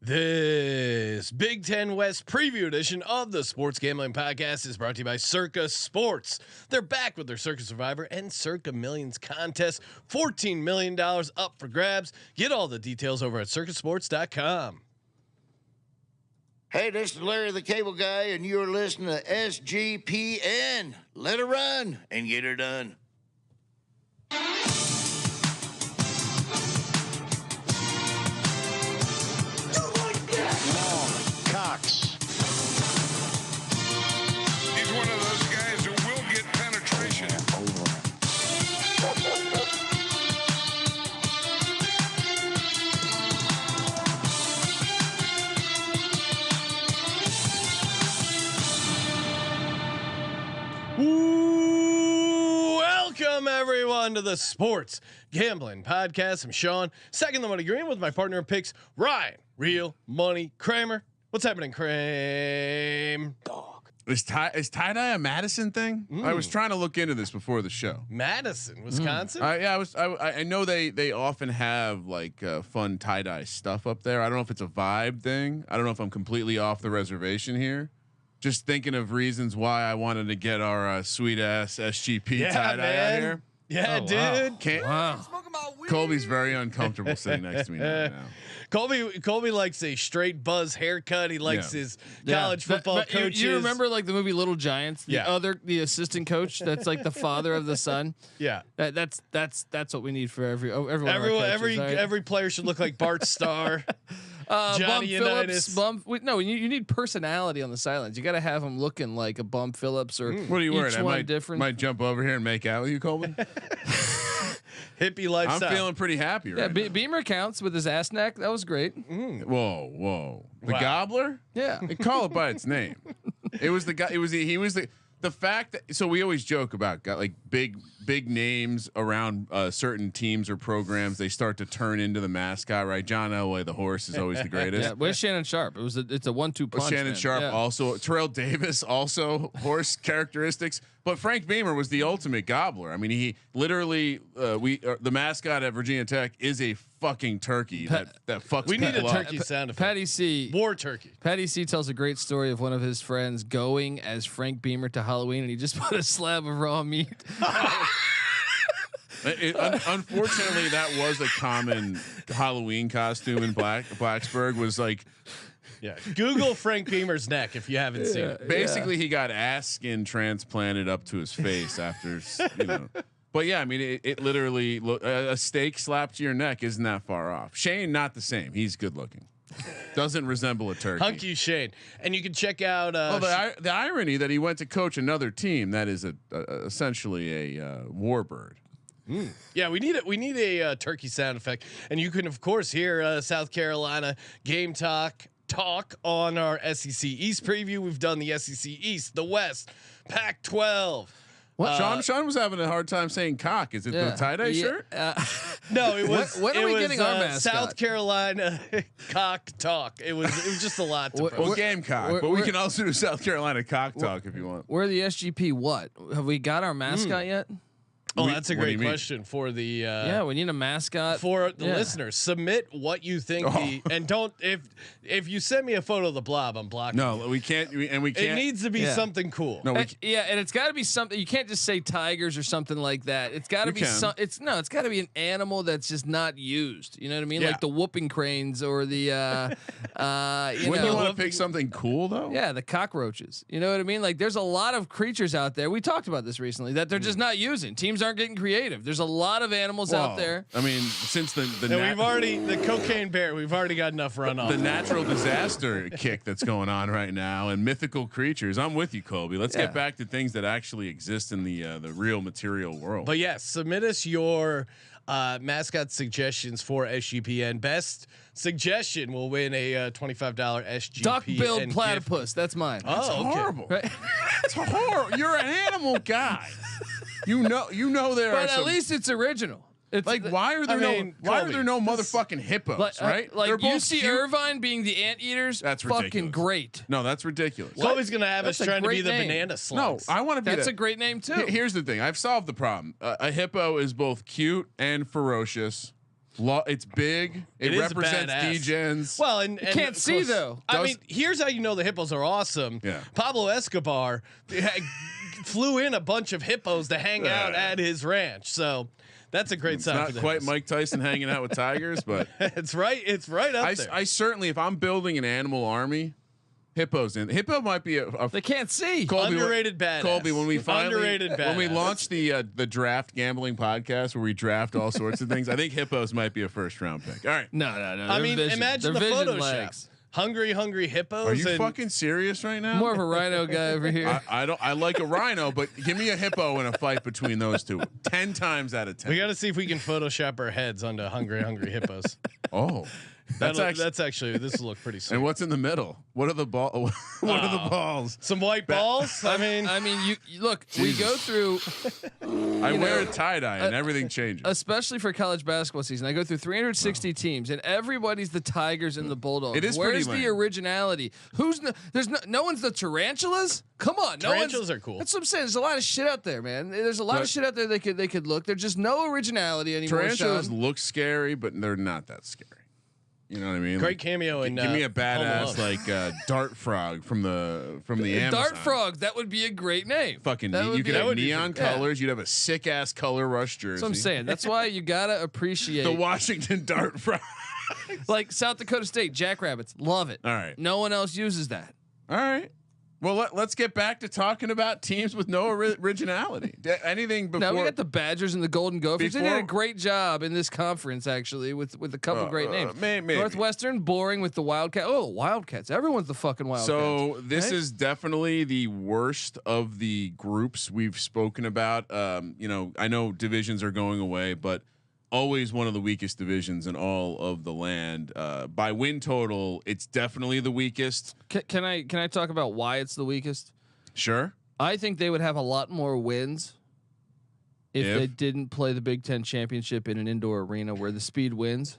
This Big Ten West preview edition of the Sports Gambling Podcast is brought to you by Circa Sports. They're back with their Circa Survivor and Circa Millions contest. $14 million up for grabs. Get all the details over at circasports.com. Hey, this is Larry the Cable Guy, and you're listening to SGPN. Let her run and get her done. Cox. He's one of those guys who will get penetration. Welcome everyone to the Sports Gambling Podcast. I'm Sean, second the money green with my partner in picks, Ryan, Real Money Kramer. What's happening, Kramer? Dog. Is tie-dye a Madison thing? I was trying to look into this before the show. Madison, Wisconsin. Yeah, I know they often have like fun tie-dye stuff up there. I don't know if it's a vibe thing. I don't know if I'm completely off the reservation here. Just thinking of reasons why I wanted to get our sweet ass SGP tie-dye out here. Yeah, dude. Wow. Colby's very uncomfortable sitting next to me now. Colby likes a straight buzz haircut. He likes his college football coaches. You remember like the movie Little Giants? The assistant coach that's like the father of the son. Yeah, that's what we need for every player should look like Bart Starr. Bum Phillips. You need personality on the sidelines. You got to have him looking like a Bum Phillips or what are you wearing? Different. Might jump over here and make out with you, Colby. Hippie lifestyle. I'm feeling pretty happy right now. Beamer counts with his ass neck. That was great. Whoa. The gobbler? Yeah. They call it by its name. It was the guy. He was the fact that, so we always joke about like big names around certain teams or programs. They start to turn into the mascot, right? John Elway, the horse, is always the greatest. Yeah, where's Shannon Sharp? It's a 1-2 punch. Shannon Sharp also. Terrell Davis also horse characteristics. But Frank Beamer was the ultimate gobbler. I mean, he literally the mascot at Virginia Tech is a fucking turkey that fucks. We need a up. turkey sound effect. Patty C. War turkey. Patty C. tells a great story of one of his friends going as Frank Beamer to Halloween, and he just put a slab of raw meat. Unfortunately, that was a common Halloween costume in Blacksburg. Was like. Yeah, Google Frank Beamer's neck if you haven't seen it. Basically, he got ass skin transplanted up to his face after, But yeah, I mean, it literally a steak slapped to your neck isn't that far off. Shane, not the same. He's good looking. Doesn't resemble a turkey. Hunky Shane, and you can check out. The irony that he went to coach another team that is essentially a warbird. Yeah, we need a turkey sound effect, and you can of course hear South Carolina game talk on our SEC East preview. We've done the SEC East, the West, Pac-12. What? Sean was having a hard time saying cock. Is it the tie-dye shirt? No, it was. When are we getting our mascot? South Carolina cock talk. It was just a lot to well, Gamecock, but we can also do South Carolina cock talk if you want. We're the SGP. What have we got our mascot yet? Oh, that's a great question for the. We need a mascot for the listeners. Submit what you think and don't if you send me a photo of the blob, I'm blocking. No, we can't. It needs to be something cool. No, and it's got to be something. You can't just say tigers or something like that. It's got to be It's got to be an animal that's just not used. You know what I mean? Yeah. Like the whooping cranes or the. Wouldn't you want to pick something cool though? Yeah, the cockroaches. You know what I mean? Like there's a lot of creatures out there. We talked about this recently that they're just not using. Teams aren't getting creative. There's a lot of animals out there. I mean, since the cocaine bear, we've already got enough runoff. The natural disaster kick that's going on right now and mythical creatures. I'm with you, Colby. Let's get back to things that actually exist in the real material world. But yes, submit us your mascot suggestions for SGPN. Best suggestion will win a $25 SGPN duck-billed gift. platypus. That's mine. That's horrible. Right? It's horrible. You're an animal guy. You know there but are. At least it's original. It's like why are there no motherfucking hippos? Right? Like UC Irvine being the anteaters. That's fucking ridiculous. Great. No, that's ridiculous. Colby's gonna have us trying to be the banana slugs. No, I want to be. That's a great name too. Here's the thing. I've solved the problem. A hippo is both cute and ferocious. It's big. It is represents badass. D-Gens. Well, and You can't of see course, though. I mean, here's how you know the hippos are awesome. Yeah. Pablo Escobar flew in a bunch of hippos to hang out at his ranch. So that's a great sign. Not for the quite hippos. Mike Tyson hanging out with tigers, but It's right up there. I certainly, if I'm building an animal army, hippos in. Hippo might be a They can't see. Colby, Underrated badass. Colby, when we finally Underrated when we badass. launch the draft gambling podcast where we draft all sorts of things, I think hippos might be a first round pick. All right. No. I mean, imagine the They're vision Photoshop. legs. Hungry hippos. Are you and fucking serious right now? More of a rhino guy over here. I like a rhino, but give me a hippo in a fight between those two. 10 times out of 10. We got to see if we can Photoshop our heads onto hungry hippos. Oh. That's actually this will look pretty sweet. And what's in the middle? What are the ball? What are the balls? Some white balls. I mean, you look. We go through, I wear a tie dye and everything changes. especially for college basketball season. I go through 360 teams, and everybody's the Tigers and the Bulldogs. It is Where's pretty the lame. originality? There's no one's the tarantulas. Come on, Tarantulas are cool. That's what I'm saying. There's a lot of shit out there, man. There's a lot But- of shit out there they could look. There's just no originality anymore. Tarantulas Sean. look scary, but they're not that scary. You know what I mean? great Like, cameo in give me a Home badass Alone. like dart frog from the Amazon. Dart Frog. That would be a great name. Fucking That would you be- could that have would be- neon yeah. colors. You'd have a sick ass color rush jersey. That's what I'm saying. That's why you gotta appreciate. The Washington Dart Frog. Like South Dakota State Jackrabbits, love it. All right. No one else uses that. All right. Well, let's get back to talking about teams with no originality. Anything before? Now we got the Badgers and the Golden Gophers. They did Before- a great job in this conference, actually, with a couple great names. maybe. Northwestern boring with the Wildcats. Oh, Wildcats! Everyone's the fucking Wildcats. So this Right? is definitely the worst of the groups we've spoken about. I know divisions are going away, but always one of the weakest divisions in all of the land. By win total, it's definitely the weakest. Can I talk about why it's the weakest? Sure. I think they would have a lot more wins if they didn't play the Big Ten championship in an indoor arena where the speed wins.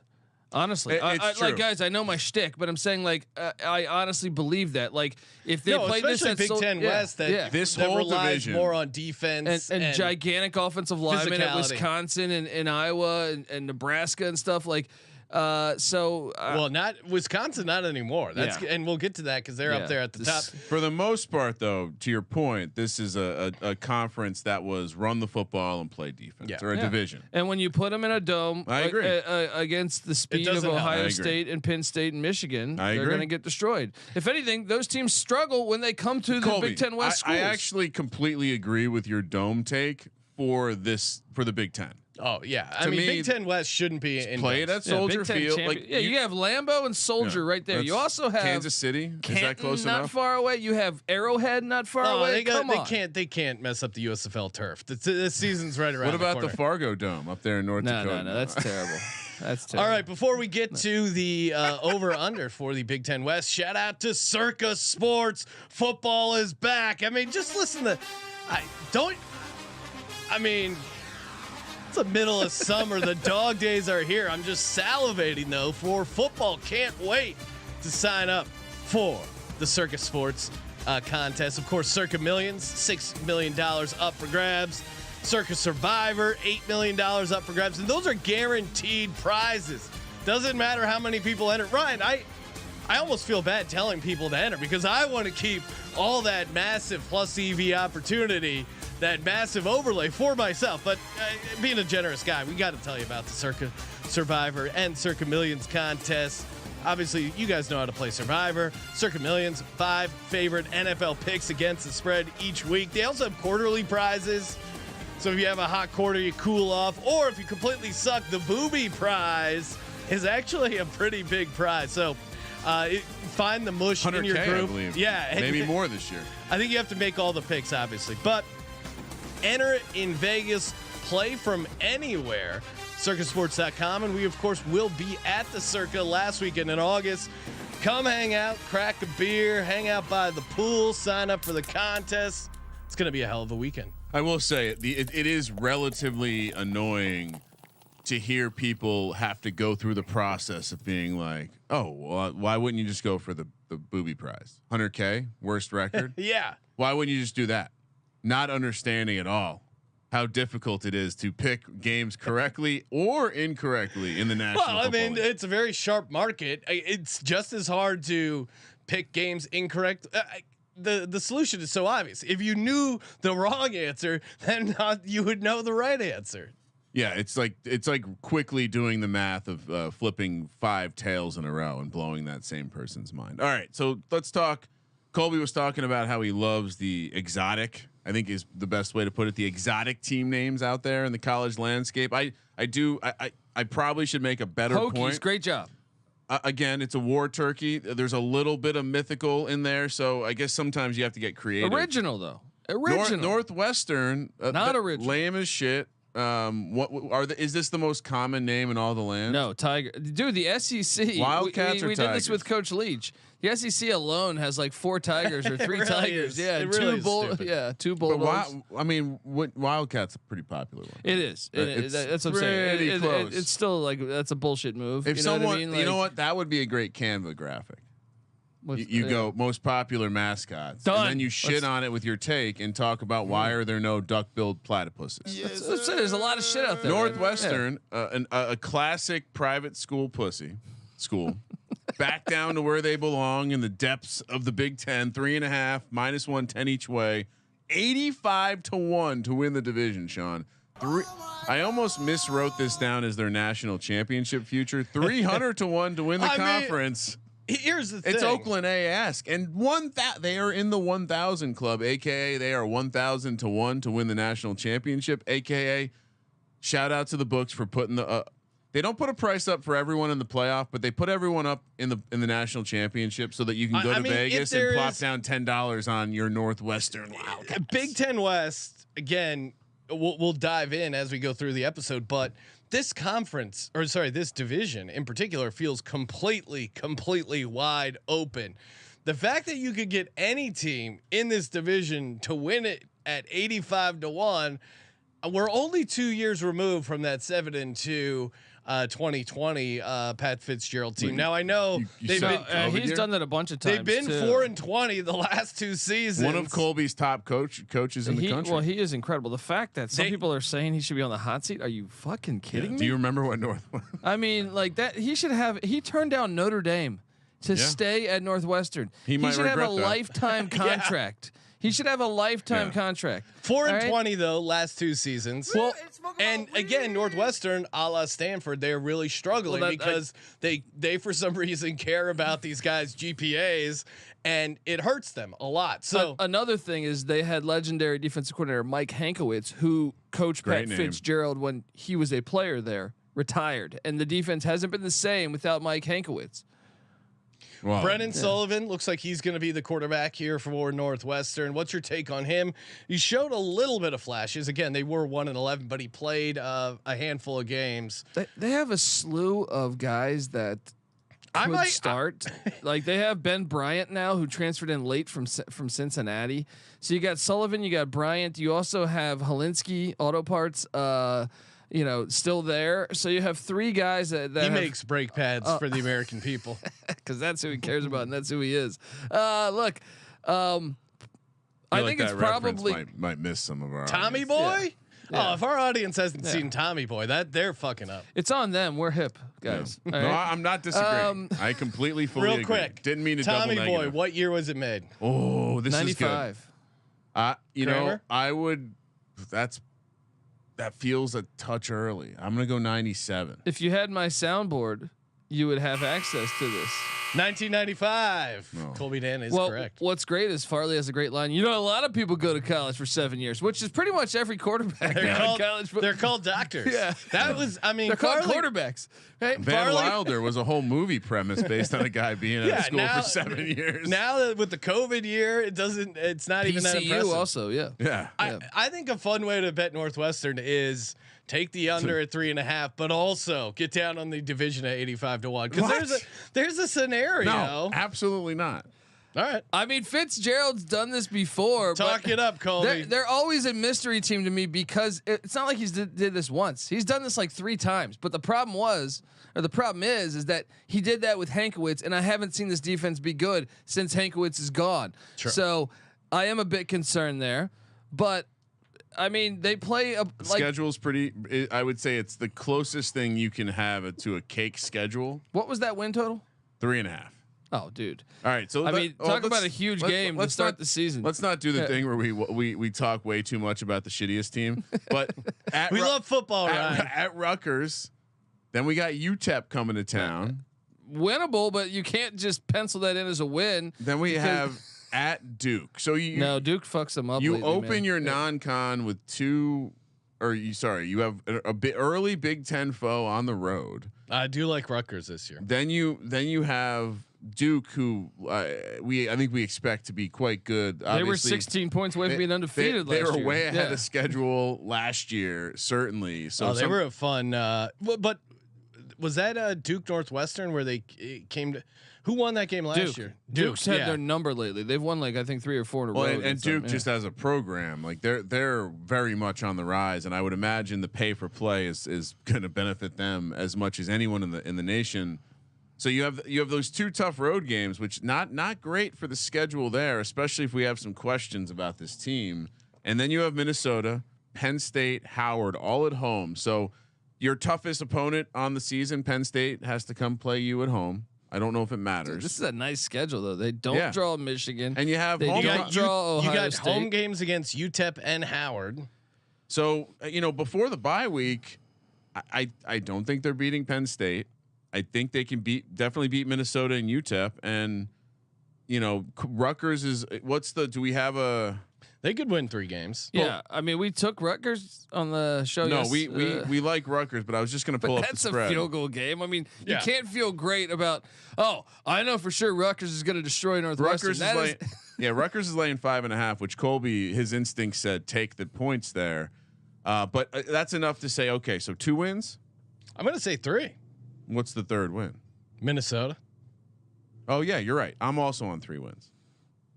Honestly, It's I true. like guys. I know my shtick, but I'm saying like I honestly believe that like if they played this especially at Big Ten West, that This that whole relies division. more on defense and gigantic offensive linemen at physicality. Wisconsin and Iowa and Nebraska and stuff like. well, not Wisconsin, not anymore. That's Yeah. and we'll get to that because they're up there at the top. For the most part, though, to your point, this is a conference that was run the football and play defense, Yeah. or a division. And when you put them in a dome, I agree. Against the speed of doesn't help. I Ohio agree. State and Penn State and Michigan, I they're agree. going to get destroyed. If anything, those teams struggle when they come to the Colby, Big Ten West I schools. actually completely agree with your dome take for the Big Ten. Oh yeah, I To mean me, Big Ten West shouldn't be in Play it at Yeah, Soldier Big Ten Field. champion- you have Lambeau and Soldier right there. You also have Kansas City. Is that Canton close not enough? far away. You have Arrowhead not far Oh, away. Come on. they can't mess up the USFL turf. This season's right around. What about the corner. Fargo Dome up there in North Dakota? No, that's terrible. That's terrible. All right, before we get to the over under for the Big Ten West, shout out to Circa Sports. Football is back. I mean, just listen to. It's the middle of summer. The dog days are here. I'm just salivating though for football. Can't wait to sign up for the Circa Sports contest. Of course, Circa Millions, $6 million up for grabs. Circa Survivor, $8 million up for grabs. And those are guaranteed prizes. Doesn't matter how many people enter. Ryan, I almost feel bad telling people to enter because I want to keep all that massive plus EV opportunity, that massive overlay for myself. But being a generous guy, we got to tell you about the Circa Survivor and Circa Millions contest. Obviously, you guys know how to play Survivor. Circa Millions, 5 favorite NFL picks against the spread each week. They also have quarterly prizes. So if you have a hot quarter, you cool off. Or if you completely suck, the booby prize is actually a pretty big prize. So find the mush in your 100K, group. I believe. Yeah. Maybe more this year. I think you have to make all the picks, obviously. But enter in Vegas, play from anywhere. Circasports.com. And we, of course, will be at the Circa last weekend in August. Come hang out, crack a beer, hang out by the pool, sign up for the contest. It's going to be a hell of a weekend. I will say it is relatively annoying to hear people have to go through the process of being like, oh, well, why wouldn't you just go for the booby prize? 100K, worst record. Yeah. Why wouldn't you just do that? Not understanding at all how difficult it is to pick games correctly or incorrectly in the National Well, I Football mean, League. it's a very sharp market. It's just as hard to pick games incorrect. The solution is so obvious. If you knew the wrong answer, then you would know the right answer. Yeah, it's like quickly doing the math of flipping 5 tails in a row and blowing that same person's mind. All right, so let's talk. Colby was talking about how he loves the exotic. I think is the best way to put it. The exotic team names out there in the college landscape. I probably should make a better Hokies, point. great job. Again, it's a war turkey. There's a little bit of mythical in there, so I guess sometimes you have to get creative. Original though. Original. Northwestern, Not original. lame as shit. Is this the most common name in all the land? No, Tiger. Dude, the SEC. Wildcats we or did this Tigers? with Coach Leach. The SEC alone has like 4 Tigers or 3 really Tigers. is. Yeah, It really is 2 But Bulldogs. Wildcats a pretty popular one. It is. It's That's what I'm saying. pretty close. It's still like that's a bullshit move. If you know someone, what I mean? you know what, that would be a great Canva graphic. You go most popular mascots, Done. and then you shit on it with your take and talk about why are there no duck-billed platypuses. There's a lot of shit out there. Northwestern, a classic private school school, back down to where they belong in the depths of the Big Ten. 3.5 -110 each way, 85-1 to win the division. Sean, I almost miswrote this down as their national championship future. 300-1 to win the conference. Here's the thing. It's Oakland A-esque, and they are in the 1,000 club, aka they are 1,000-1 to win the national championship, aka shout out to the books for putting the. They don't put a price up for everyone in the playoff, but they put everyone up in the national championship so that you can go to Vegas and plop down $10 on your Northwestern Wildcats. Big Ten West again. We'll dive in as we go through the episode, but this this division in particular feels completely wide open. The fact that you could get any team in this division to win it at 85-1, we're only 2 years removed from that 7-2 2020 Pat Fitzgerald team. Now I know He's done that a bunch of times. They've been too. 4-20 the last 2 seasons. One of Colby's top coaches in the country. Well, he is incredible. The fact that some people are saying he should be on the hot seat. Are you fucking kidding me? Do you remember what I mean, like that. He turned down Notre Dame to stay at Northwestern. He should have a lifetime contract. He should have a lifetime contract. 4-20 though, last 2 seasons. Well, and again, Northwestern, a la Stanford, they're really struggling because they for some reason care about these guys' GPAs, and it hurts them a lot. So another thing is they had legendary defensive coordinator Mike Hankwitz, who coached Pat Fitzgerald when he was a player there, retired, and the defense hasn't been the same without Mike Hankwitz. Wow. Brennan Sullivan looks like he's going to be the quarterback here for Northwestern. What's your take on him? He showed a little bit of flashes. Again, they were 1-11, but he played a handful of games. They have a slew of guys that could start. Like they have Ben Bryant now, who transferred in late from Cincinnati. So you got Sullivan, you got Bryant. You also have Holinsky Auto Parts. Still there. So you have 3 guys that he makes brake pads for the American people because that's who he cares about and that's who he is. Look, I think it's probably might miss some of our Tommy audience. Boy. Yeah. Oh, if our audience hasn't seen Tommy Boy, they're fucking up. It's on them. We're hip guys. Yeah. No, I'm not disagreeing. I completely fully Real agree. quick. Didn't mean to Tommy double Boy. negative. What year was it made? Oh, this 95. is good. You know, Kramer? I would. That feels a touch early. I'm gonna go 97. If you had my soundboard, you would have access to this. 1995. No. Colby Dant is Well, correct. what's great is Farley has a great line. You know, a lot of people go to college for 7 years, which is pretty much every quarterback in college. They're called doctors. Yeah. That was, I mean, They're called Farley- quarterbacks. Hey, Van Farley- Wilder was a whole movie premise based on a guy being at school for 7 years. Now that with the COVID year, it's not even that impressive. PCU also, yeah. Yeah. I think a fun way to bet Northwestern is take the under at 3.5, but also get down on the division at 85-1 because there's a scenario. No, absolutely not. All right, I mean, Fitzgerald's done this before. talk it up, Colby. They're always a mystery team to me because it's not like he's did this once. He's done this like 3 times. But the problem is that he did that with Hankwitz, and I haven't seen this defense be good since Hankwitz is gone. Sure. So I am a bit concerned there, but I mean, they play a schedule's pretty. I would say it's the closest thing you can have to a cake schedule. What was that win total? 3.5. Oh, dude. All right. So talk about a huge game to start the season. Let's not do the thing where we talk way too much about the shittiest team. But we love football, right? At Rutgers, then we got UTEP coming to town. Winnable, but you can't just pencil that in as a win. Then we have at Duke. So Duke fucks them up. You lately, open man. your non-con with you have a bit early Big Ten foe on the road. I do like Rutgers this year. Then you have Duke, who I think we expect to be quite good. Obviously, they were 16 points away from being undefeated. They last were year. way ahead of schedule last year, certainly. So they were a fun. But was that Duke Northwestern where they came to? Who won that game last year? Duke's had their number lately. They've won like I think 3 or 4 in a row. And Duke just as a program, like they're very much on the rise, and I would imagine the pay for play is going to benefit them as much as anyone in the nation. So you have those 2 tough road games, which not great for the schedule there, especially if we have some questions about this team. And then you have Minnesota, Penn State, Howard, all at home. So your toughest opponent on the season, Penn State, has to come play you at home. I don't know if it matters. This is a nice schedule though. They don't draw Michigan, and you have they don't draw Ohio You got State. home games against UTEP and Howard. So before the bye week, I don't think they're beating Penn State. I think they can definitely beat Minnesota and UTEP, and Rutgers is do we have a? They could win 3 games. Yeah, I mean, we took Rutgers on the show. No, we like Rutgers, but I was just going to pull up the spread. That's a field goal game. I mean, you can't feel great about. Oh, I know for sure Rutgers is going to destroy Northwestern. Rutgers is laying 5.5, which Colby, his instinct said take the points there, but that's enough to say okay. So 2 wins. I'm going to say 3. What's the third win? Minnesota. Oh yeah, you're right. I'm also on 3 wins.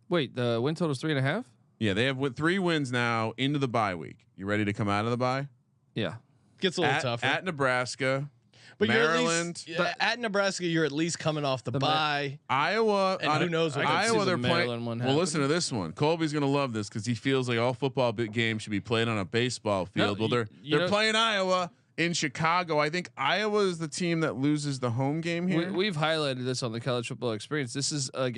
Wait, the win total is 3.5. Yeah, they have 3 wins now into the bye week. You ready to come out of the bye? Yeah, gets a little tougher at Nebraska, but Maryland. At Nebraska, you're at least coming off the bye. Iowa, and who knows? Iowa, they're playing. Well, listen to this one. Colby's gonna love this because he feels like all football games should be played on a baseball field. No, well, they're playing Iowa in Chicago. I think Iowa is the team that loses the home game here. We've highlighted this on the college football experience. This is a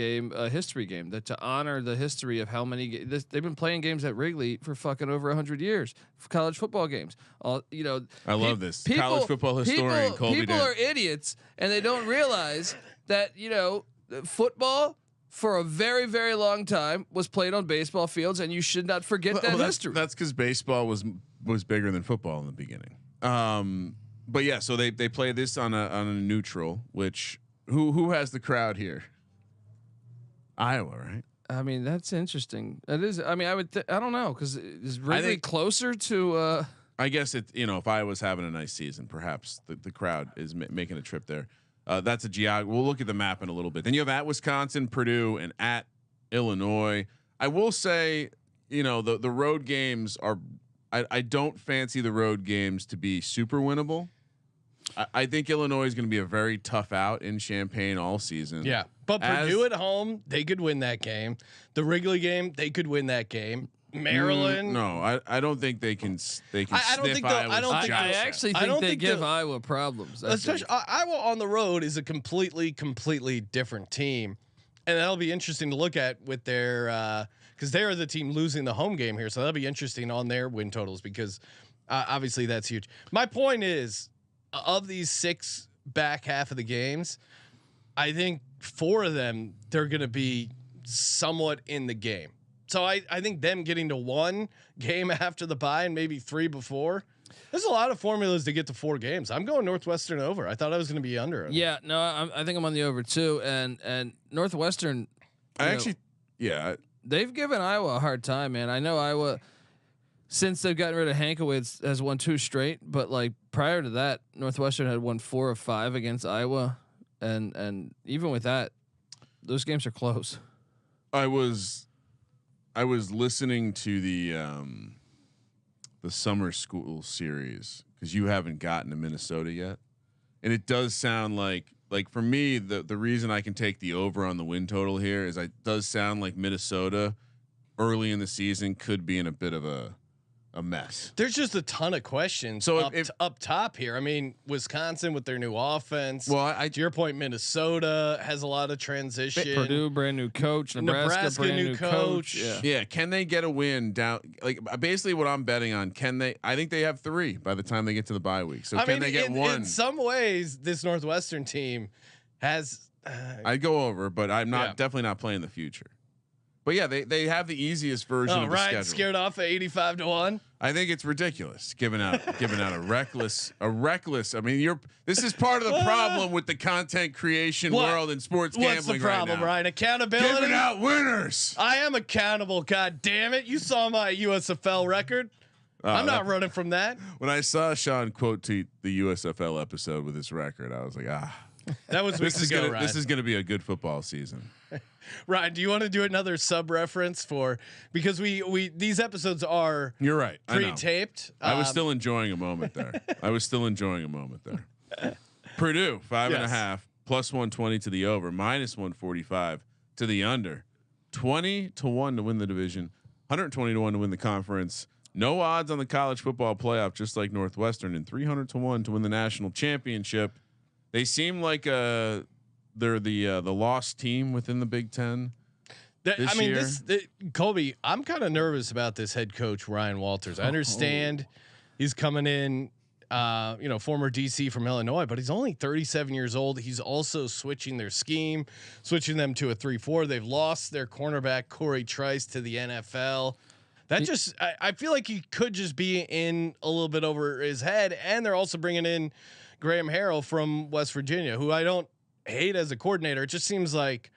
history game that to honor the history of how many they've been playing games at Wrigley for fucking over 100 years. College football games. I love this. College football historian Colby People Dant. are idiots and they don't realize that football for a very, very long time was played on baseball fields, and you should not forget that history. That's because baseball was bigger than football in the beginning. But yeah, so they play this on a neutral, which who has the crowd here? Iowa, right? I mean, that's interesting. It is. I mean, I don't know because is Wrigley closer to. I guess if Iowa's having a nice season, perhaps the crowd is making a trip there. That's a geography. We'll look at the map in a little bit. Then you have at Wisconsin, Purdue, and at Illinois. I will say, the road games are. I don't fancy the road games to be super winnable. I think Illinois is going to be a very tough out in Champaign all season. Yeah, but Purdue at home, they could win that game. The Wrigley game, they could win that game. Maryland, no, I don't think they can. I don't think I actually think they give Iowa problems. Especially Iowa on the road is a completely different team, and that'll be interesting to look at with their. Because they are the team losing the home game here, so that'll be interesting on their win totals because obviously that's huge. My point is, of these 6 back half of the games, I think 4 of them they're going to be somewhat in the game. So I think them getting to 1 game after the bye and maybe 3 before. There's a lot of formulas to get to 4 games. I'm going Northwestern over. I thought I was going to be under. Yeah, no, I think I'm on the over too, and Northwestern. They've given Iowa a hard time, man. I know Iowa, since they've gotten rid of Hankowitz, has won 2 straight. But like prior to that, Northwestern had won 4 of 5 against Iowa, and even with that, those games are close. I was listening to the summer school series because you haven't gotten to Minnesota yet, and it does sound like for me the reason I can take the over on the win total here is it does sound like Minnesota early in the season could be in a bit of a a mess. There's just a ton of questions. So up top here, I mean, Wisconsin with their new offense. Well, to your point, Minnesota has a lot of transition. Purdue, brand new coach. Nebraska brand new coach. Yeah. Can they get a win down? Like basically what I'm betting on. Can they? I think they have 3 by the time they get to the bye week. So can they get 1? In some ways, this Northwestern team has. I'd go over, but I'm not definitely not playing the future. But yeah, they have the easiest version of the schedule. Scared off at 85-1. I think it's ridiculous giving out a reckless. I mean, this is part of the problem with the content creation world and sports gambling. What's the problem, right now. Ryan? Accountability. Giving out winners. I am accountable. God damn it! You saw my USFL record. I'm not running from that. When I saw Sean quote tweet the USFL episode with his record, I was like, that was this is gonna be a good football season. Ryan, do you want to do another sub reference because we these episodes are you're right pre-taped. I was still enjoying a moment there. Purdue 5.5 plus 120 to the over, minus 145 to the under, 20-1 to win the division, 120-1 to win the conference. No odds on the college football playoff, just like Northwestern, and 300-1 to win the national championship. They seem like they're the lost team within the Big Ten. Colby, I'm kind of nervous about this head coach Ryan Walters. I understand he's coming in, former DC from Illinois, but he's only 37 years old. He's also switching their scheme, switching them to a 3-4. They've lost their cornerback Corey Trice to the NFL. I feel like he could just be in a little bit over his head, and they're also bringing in Graham Harrell from West Virginia, who I don't hate as a coordinator. It just seems like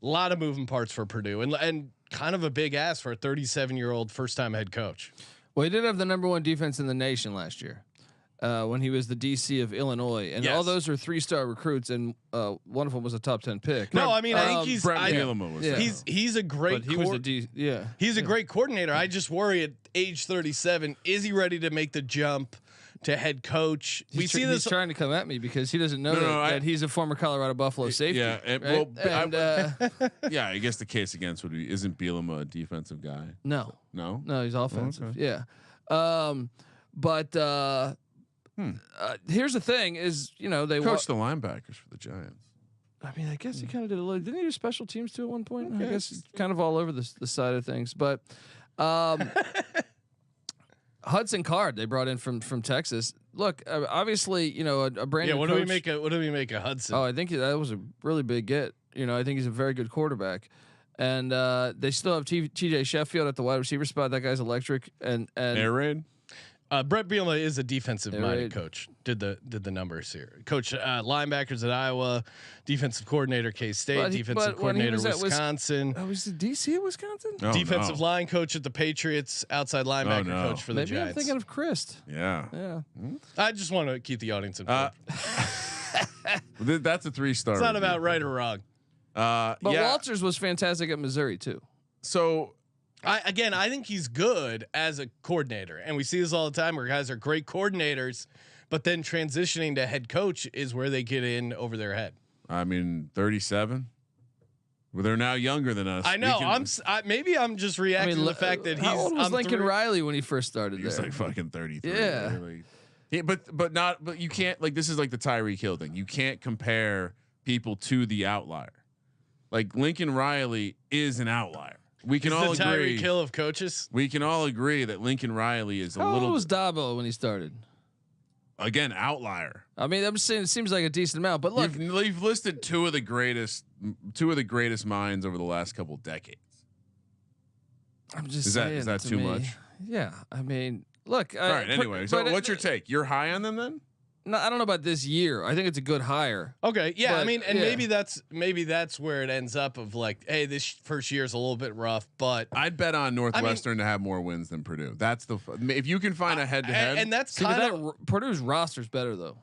a lot of moving parts for Purdue and kind of a big ask for a 37-year-old first-time head coach. Well, he did have the #1 defense in the nation last year when he was the DC of Illinois, and all those are 3-star recruits, and one of them was a top 10 pick. No, I mean I think he's he's a great. He was the he's a great coordinator. I just worry at age 37, is he ready to make the jump to head coach? He's trying to come at me because he doesn't know that he's a former Colorado Buffalo safety. Yeah, right? I guess the case against would be, isn't Bielema a defensive guy? No, he's offensive. Okay. Yeah, here's the thing: is they coached the linebackers for the Giants. I mean, I guess he kind of did a little. Didn't he do special teams too at one point? I guess it's kind of all over the side of things, but. Hudson Card they brought in from Texas. Look, obviously, a brand new what coach. What do we make of Hudson? Oh, I think that was a really big get. I think he's a very good quarterback, and they still have TJ Sheffield at the wide receiver spot. That guy's electric. And air raid. Brett Bielema is a defensive minded coach. Did the numbers here? Coach linebackers at Iowa, defensive coordinator K-State, defensive coordinator Wisconsin. Was the DC at Wisconsin? Defensive line coach at the Patriots, outside linebacker coach for the Giants. Maybe I'm thinking of Christ. Yeah. I just want to keep the audience informed. That's a 3-star. It's not about right or wrong. But Walters was fantastic at Missouri too. So. I think he's good as a coordinator, and we see this all the time where guys are great coordinators, but then transitioning to head coach is where they get in over their head. I mean, 37. Well, they're now younger than us. I know. Maybe I'm just reacting to the fact that how old was Lincoln Riley when he first started there? He was like fucking 33. Yeah. But you can't, like, this is like the Tyreek Hill thing. You can't compare people to the outlier. Like Lincoln Riley is an outlier. We can all agree. Tyreek Hill of coaches. We can all agree that Lincoln Riley is a little. How old was Dabo when he started? Again, outlier. I mean, I'm just saying it seems like a decent amount, but look, you've listed two of the greatest minds over the last couple decades. I'm just saying. Is that too much? Yeah, I mean, look. All right. Anyway, so what's your take? You're high on them then? No, I don't know about this year. I think it's a good hire. Okay, yeah. I mean, and maybe that's where it ends up of like, hey, this first year's a little bit rough, but I'd bet on Northwestern to have more wins than Purdue. That's if you can find a head-to-head, and that's kind of Purdue's roster's better though.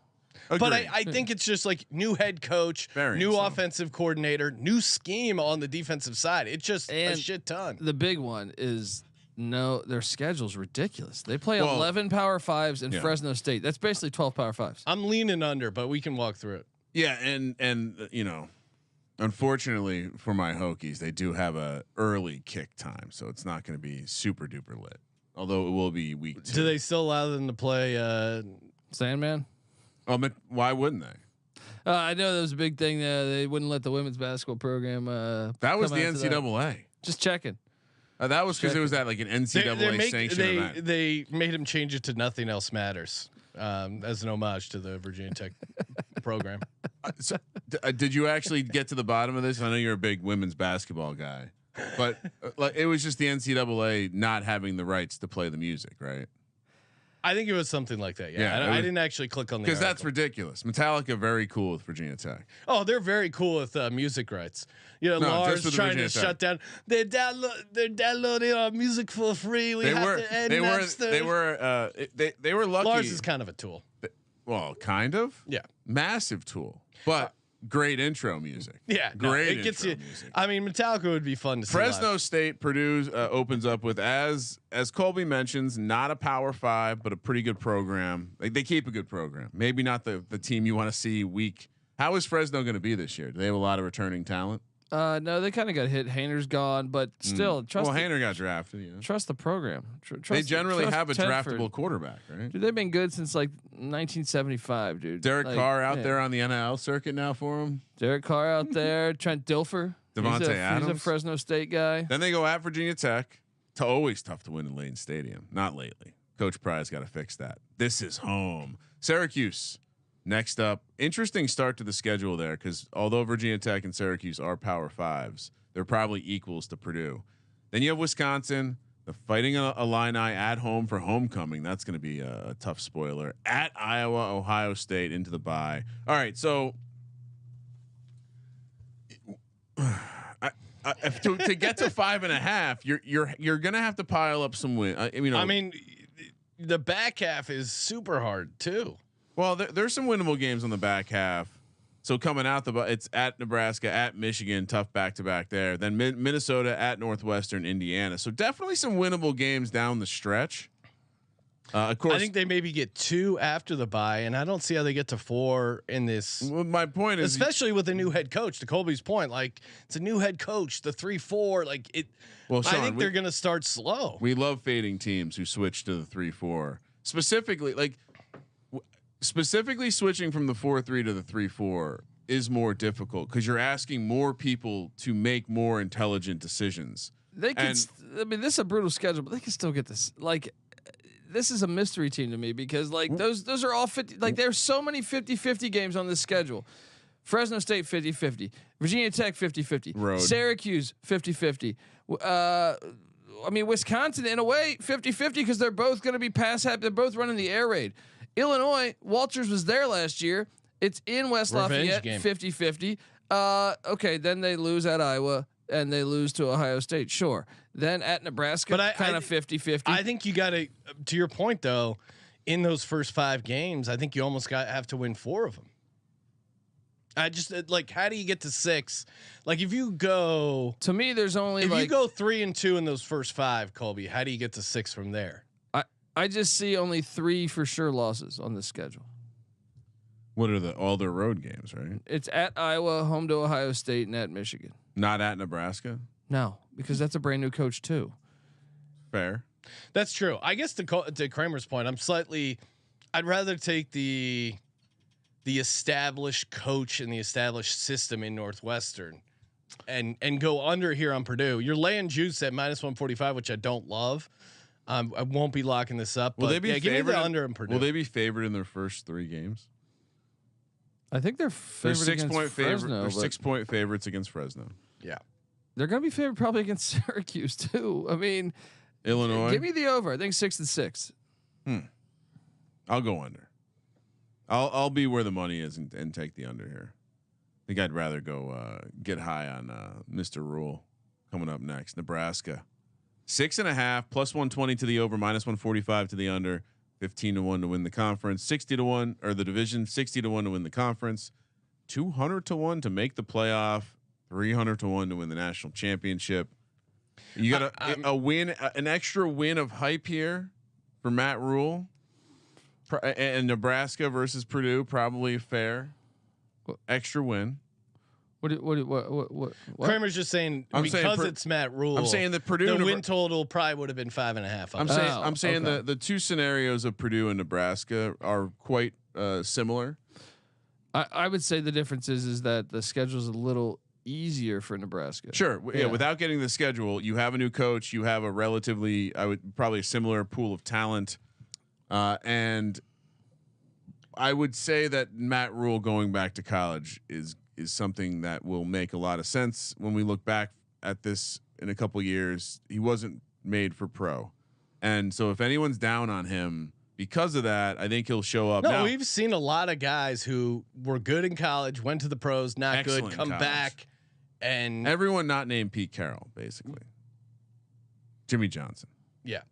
Agreed. But I think it's just like new head coach, new offensive coordinator, new scheme on the defensive side. It's just a shit ton. The big one is. No, their schedule's ridiculous. They play 11 Power 5s in Fresno State. That's basically 12 Power 5s. I'm leaning under, but we can walk through it. Yeah, and unfortunately for my Hokies, they do have a early kick time, so it's not going to be super duper lit although it will be week 2. Do they still allow them to play Sandman? Why wouldn't they? I know that was a big thing. They wouldn't let the women's basketball program. That was the NCAA. Just checking. That was because it was at like an NCAA sanctioned event. They made him change it to Nothing Else Matters as an homage to the Virginia Tech program. Did you actually get to the bottom of this? I know you're a big women's basketball guy, but it was just the NCAA not having the rights to play the music, right? I think it was something like that. Yeah, I didn't actually click on the because that's ridiculous. Metallica very cool with Virginia Tech. Oh, they're very cool with music rights. You know, Lars trying to shut down. They're downloading our music for free. They were lucky. Lars is kind of a tool. Well, kind of. Yeah, massive tool, but. Great intro music. Yeah, great. It gets you. Music. I mean, Metallica would be fun to see. Fresno State, Purdue opens up with as Colby mentions, not a Power 5, but a pretty good program. Like they keep a good program. Maybe not the team you want to see week. How is Fresno going to be this year? Do they have a lot of returning talent? No, they kind of got hit. Hayner's gone, but still trust. Well, Hayner got drafted. You know. Trust the program. They generally have a draftable quarterback, right? Dude, they've been good since like 1975, dude. Derek Carr out there on the NIL circuit now for him. Derek Carr out there. Trent Dilfer. Devontae Adams. He's a Fresno State guy. Then they go at Virginia Tech. Always tough to win in Lane Stadium. Not lately. Coach Pry's got to fix that. This is home. Syracuse. Next up, interesting start to the schedule there because although Virginia Tech and Syracuse are Power 5s, they're probably equals to Purdue. Then you have Wisconsin, the Fighting Illini at home for homecoming. That's going to be a tough spoiler. At Iowa, Ohio State into the bye. All right, so to get to 5.5, you're going to have to pile up some win. I mean, the back half is super hard too. Well, there's some winnable games on the back half. So coming out it's at Nebraska, at Michigan, tough back-to-back there. Then Minnesota, at Northwestern, Indiana. So definitely some winnable games down the stretch. Of course, I think they maybe get 2 after the bye, and I don't see how they get to 4 in this. Well, my point is, especially with a new head coach. To Colby's point, like it's a new head coach. The 3-4, like it. Well, Sean, I think they're going to start slow. We love fading teams who switch to the 3-4, specifically switching from the 4-3 to the 3-4 is more difficult because you're asking more people to make more intelligent decisions. They can. I mean, this is a brutal schedule, but they can still get this. Like, this is a mystery team to me because like those are all 50. Like, there's so many 50-50 games on this schedule. Fresno State 50-50, Virginia Tech 50-50, Syracuse 50-50. I mean, Wisconsin in a way 50-50 because they're both going to be pass happy. They're both running the air raid. Illinois, Walters was there last year. It's in West Lafayette, 50-50. Okay, then they lose at Iowa and they lose to Ohio State. Sure. Then at Nebraska, kind of 50-50. I think you got to your point though, in those first 5 games, I think you almost have to win 4 of them. I just like, how do you get to 6? Like if you go, to me, there's only if you go 3-2 in those first 5, Colby, how do you get to 6 from there? I just see only 3 for sure losses on this schedule. What are all their road games, right? It's at Iowa, home to Ohio State, and at Michigan. Not at Nebraska? No, because that's a brand new coach too. Fair. That's true. I guess to Kramer's point, I'd rather take the established coach and the established system in Northwestern and go under here on Purdue. You're laying juice at -145, which I don't love. I won't be locking this up. Will they be favored under in Purdue? Will they be favored in their first 3 games? I think they're favored against Fresno. They're 6-point favorites against Fresno. Yeah, they're going to be favored probably against Syracuse too. I mean, Illinois. Give me the over. I think 6-6. I'll go under. I'll be where the money is and take the under here. I think I'd rather go get high on Mr. Rule coming up next. Nebraska. 6.5 +120 to the over, -145 to the under, 15-1 to win the conference, 60-1 or the division, 60-1 to win the conference, 200-1 to make the playoff, 300-1 to win the national championship. You got a win, an extra win of hype here for Matt Rule, and Nebraska versus Purdue, probably fair. Extra win. What? Kramer's just saying because it's Matt Rule. I'm saying that Purdue the win total probably would have been 5.5. I'm saying the two scenarios of Purdue and Nebraska are quite similar. I would say the difference is that the schedule is a little easier for Nebraska. Sure. Yeah. Without getting the schedule, you have a new coach. You have a relatively, probably a similar pool of talent, and I would say that Matt Rule going back to college is something that will make a lot of sense when we look back at this in a couple years. He wasn't made for pro, and so if anyone's down on him because of that, I think he'll show up. No, we've seen a lot of guys who were good in college, went to the pros, not good, come back, and everyone not named Pete Carroll, basically. Jimmy Johnson. Yeah.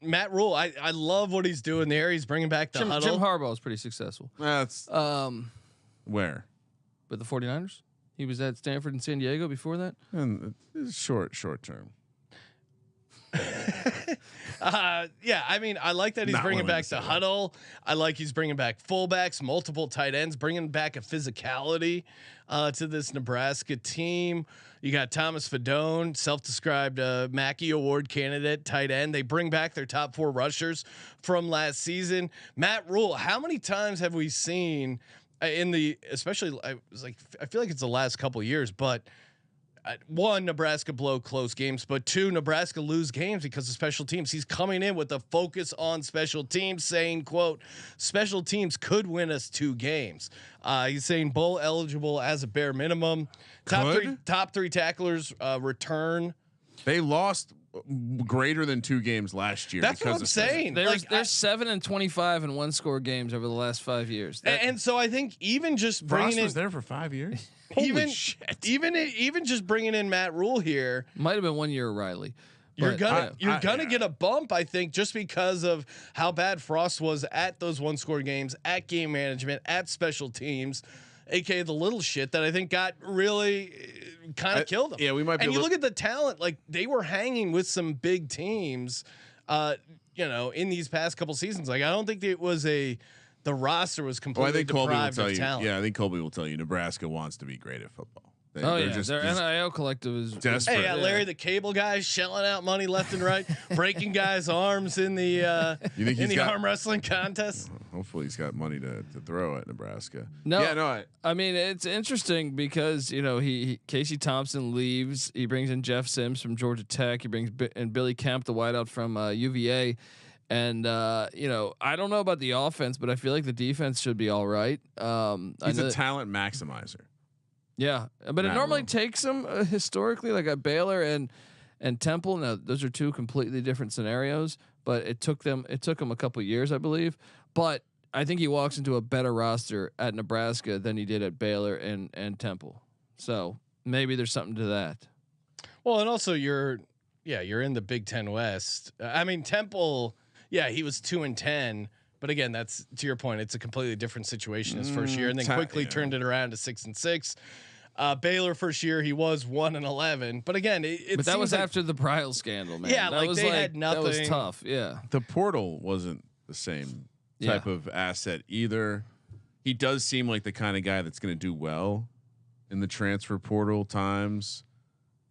Matt Rule, I love what he's doing there. He's bringing back the huddle. Jim Harbaugh is pretty successful. That's where. With the 49ers? He was at Stanford and San Diego before that? And it's short term. Yeah, I mean, I like that he's bringing back the huddle. I like he's bringing back fullbacks, multiple tight ends, bringing back a physicality to this Nebraska team. You got Thomas Fedone, self-described Mackey Award candidate, tight end. They bring back their top 4 rushers from last season. Matt Rule, how many times have we seen especially I feel like it's the last couple of years, but 1, Nebraska blow close games, but 2, Nebraska lose games because of special teams. He's coming in with a focus on special teams, saying, quote, special teams could win us 2 games. He's saying bowl eligible as a bare minimum. Top three tacklers return. They lost greater than 2 games last year. That's what I'm saying. There's 7 and 25 and 1 score games over the last 5 years. And so I think even just bringing was there for 5 years. even just bringing in Matt Rule here might have been 1 year Riley. You're gonna get a bump, I think, just because of how bad Frost was at those 1-score games, at game management, at special teams, aka the little shit that I think got really kind of killed them. Yeah, we might. And you look at the talent; like they were hanging with some big teams, in these past couple seasons. Like I don't think it was the roster was completely deprived of talent. Yeah, I think Colby will tell you Nebraska wants to be great at football. Their NIL collective is desperate. Hey, Larry the Cable Guy shelling out money left and right, breaking guys' arms in the arm wrestling contest. Hopefully, he's got money to throw at Nebraska. I mean it's interesting because Casey Thompson leaves. He brings in Jeff Sims from Georgia Tech. He brings in Billy Kemp, the wideout from UVA. And I don't know about the offense, but I feel like the defense should be all right. He's a talent maximizer. Yeah, but it normally takes them historically, like at Baylor and Temple. Now those are 2 completely different scenarios, but it took them a couple of years, I believe. But I think he walks into a better roster at Nebraska than he did at Baylor and Temple. So maybe there's something to that. Well, and also you're in the Big Ten West. I mean Temple. Yeah, he was 2-10, but again, that's to your point. It's a completely different situation his first year, and then quickly turned it around to 6-6. Baylor first year he was 1-11, but again, but that was after the Brile scandal, man. Yeah, that was they had nothing. That was tough. Yeah, the portal wasn't the same type of asset either. He does seem like the kind of guy that's going to do well in the transfer portal times.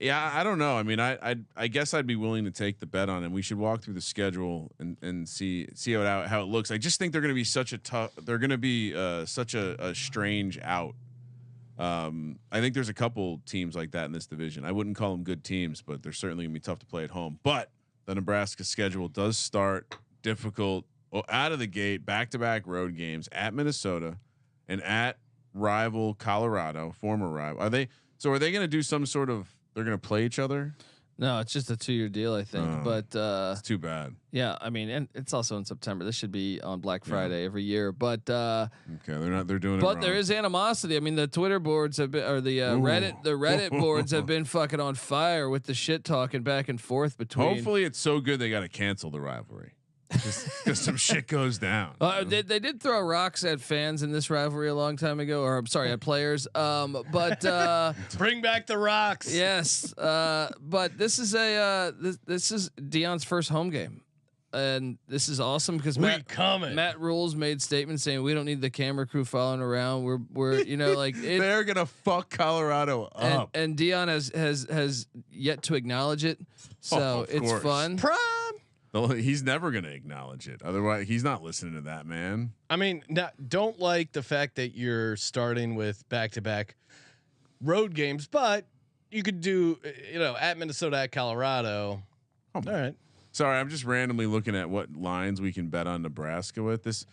Yeah, I don't know. I mean, I guess I'd be willing to take the bet on him. We should walk through the schedule and see how it looks. I just think they're going to be such a strange out. I think there's a couple teams like that in this division. I wouldn't call them good teams, but they're certainly gonna be tough to play at home. But the Nebraska schedule does start difficult out of the gate. Back-to-back road games at Minnesota and at rival Colorado, former rival. Are they going to do some sort of? They're going to play each other. No, it's just a 2-year deal, I think. But it's too bad. Yeah, I mean, and it's also in September. This should be on Black Friday every year. But okay, they're doing it. But wrong. there is animosity. I mean, the Twitter boards have been, or the Reddit boards have been fucking on fire with the shit talking back and forth between. Hopefully, it's so good they got to cancel the rivalry. Just because some shit goes down. They did throw rocks at fans in this rivalry a long time ago, or I'm sorry, at players. But bring back the rocks. Yes, but this is this is Deion's first home game and this is awesome because Matt Rules made statements saying we don't need the camera crew following around. We're like they're gonna fuck Colorado up. And Dion has yet to acknowledge it, so it's course. fun. He's never gonna acknowledge it. Otherwise, he's not listening to that man. I mean, don't like the fact that you're starting with back-to-back road games, but you could do at Minnesota, at Colorado. All right. Sorry, I'm just randomly looking at what lines we can bet on Nebraska with. This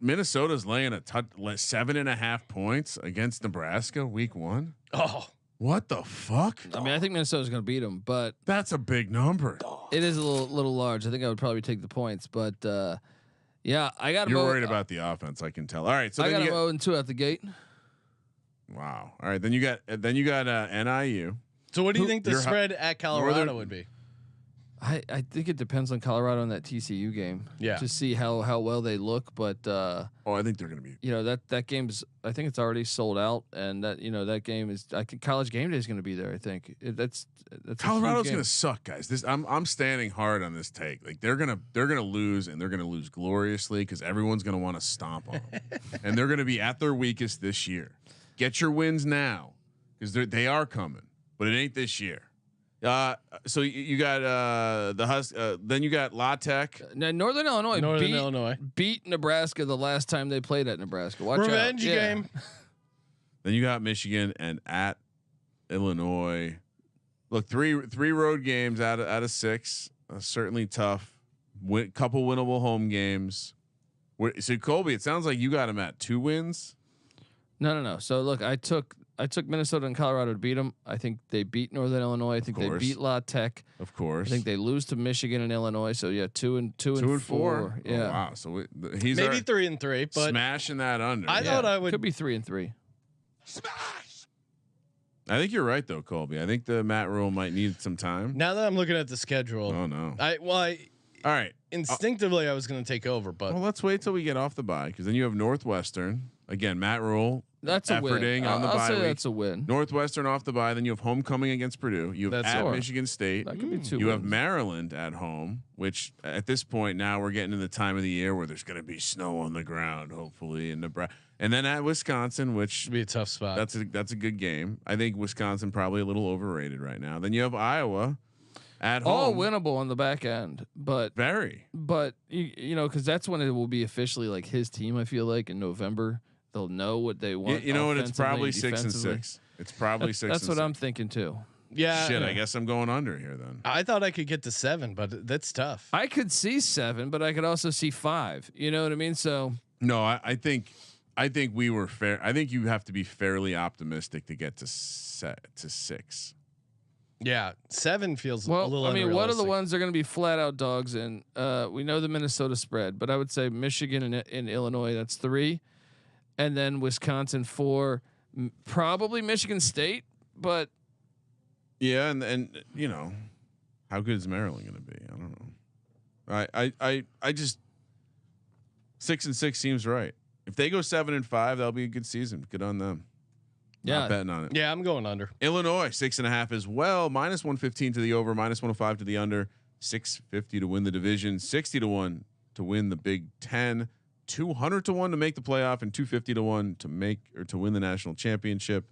Minnesota's laying 7.5 points against Nebraska week 1. Oh, what the fuck? I mean, I think Minnesota's going to beat them, but that's a big number. It is a little large. I think I would probably take the points, but yeah, I got. You're worried about the offense, I can tell. All right, so I got them 0-2 out the gate. Wow. All right, then you got NIU. So what do you think the spread at Colorado would be? I think it depends on Colorado in that TCU game. Yeah. To see how well they look, but I think they're going to be. That game's. I think it's already sold out, and that game is. I think College Game Day is going to be there. I think that's Colorado's going to suck, guys. I'm standing hard on this take. Like they're gonna lose, and they're gonna lose gloriously because everyone's going to want to stomp on them, and they're going to be at their weakest this year. Get your wins now because they are coming, but it ain't this year. So you got the Husk. Then you got La Tech. Now Northern Illinois beat Nebraska the last time they played at Nebraska. Watch Revenge out. game. Then you got Michigan and at Illinois. Look, three road games out of 6. Certainly tough. Couple winnable home games. So Colby, it sounds like you got them at 2 wins. No. So look, I took Minnesota and Colorado to beat them. I think they beat Northern Illinois. I think they beat La Tech. Of course. I think they lose to Michigan and Illinois. So yeah, 2 and 4. Yeah. Oh, wow. So he's maybe 3 and 3, but smashing that under. I thought I would. Could be 3 and 3. Smash! I think you're right though, Colby. I think the Matt Rule might need some time. Now that I'm looking at the schedule, oh no. All right. Instinctively, I was going to take over, but let's wait till we get off the bye because then you have Northwestern again. Matt Rule. That's a win. On the bye week. That's a win. Northwestern off the bye. Then you have homecoming against Purdue. You have at Michigan State. That could be 2 You wins. have Maryland at home, which at this point now we're getting to the time of the year where there's going to be snow on the ground, hopefully in Nebraska. And then at Wisconsin, which should be a tough spot. That's a good game. I think Wisconsin probably a little overrated right now. Then you have Iowa at home. All winnable on the back end, but because that's when it will be officially like his team. I feel like in November they'll know what they want. You know what? It's probably 6 and 6. It's probably 6. That's what I'm thinking too. Yeah. Shit, I guess I'm going under here then. I thought I could get to 7, but that's tough. I could see 7, but I could also see 5. You know what I mean? So no, I think we were fair. I think you have to be fairly optimistic to get to 6. Yeah, 7 feels a little. I mean, what are the ones that are going to be flat out dogs in? We know the Minnesota spread, but I would say Michigan and Illinois. That's 3, and then Wisconsin 4. Probably Michigan State, but yeah, and how good is Maryland going to be? I don't know. I just 6 and 6 seems right. If they go 7 and 5, that'll be a good season. Good on them. Yeah, not betting on it. Yeah, I'm going under. Illinois 6.5 as well. -115 to the over, -105 to the under. 650 to win the division. 60 to 1 to win the Big Ten. 200 to 1 to make the playoff, and 250 to 1 to win the national championship.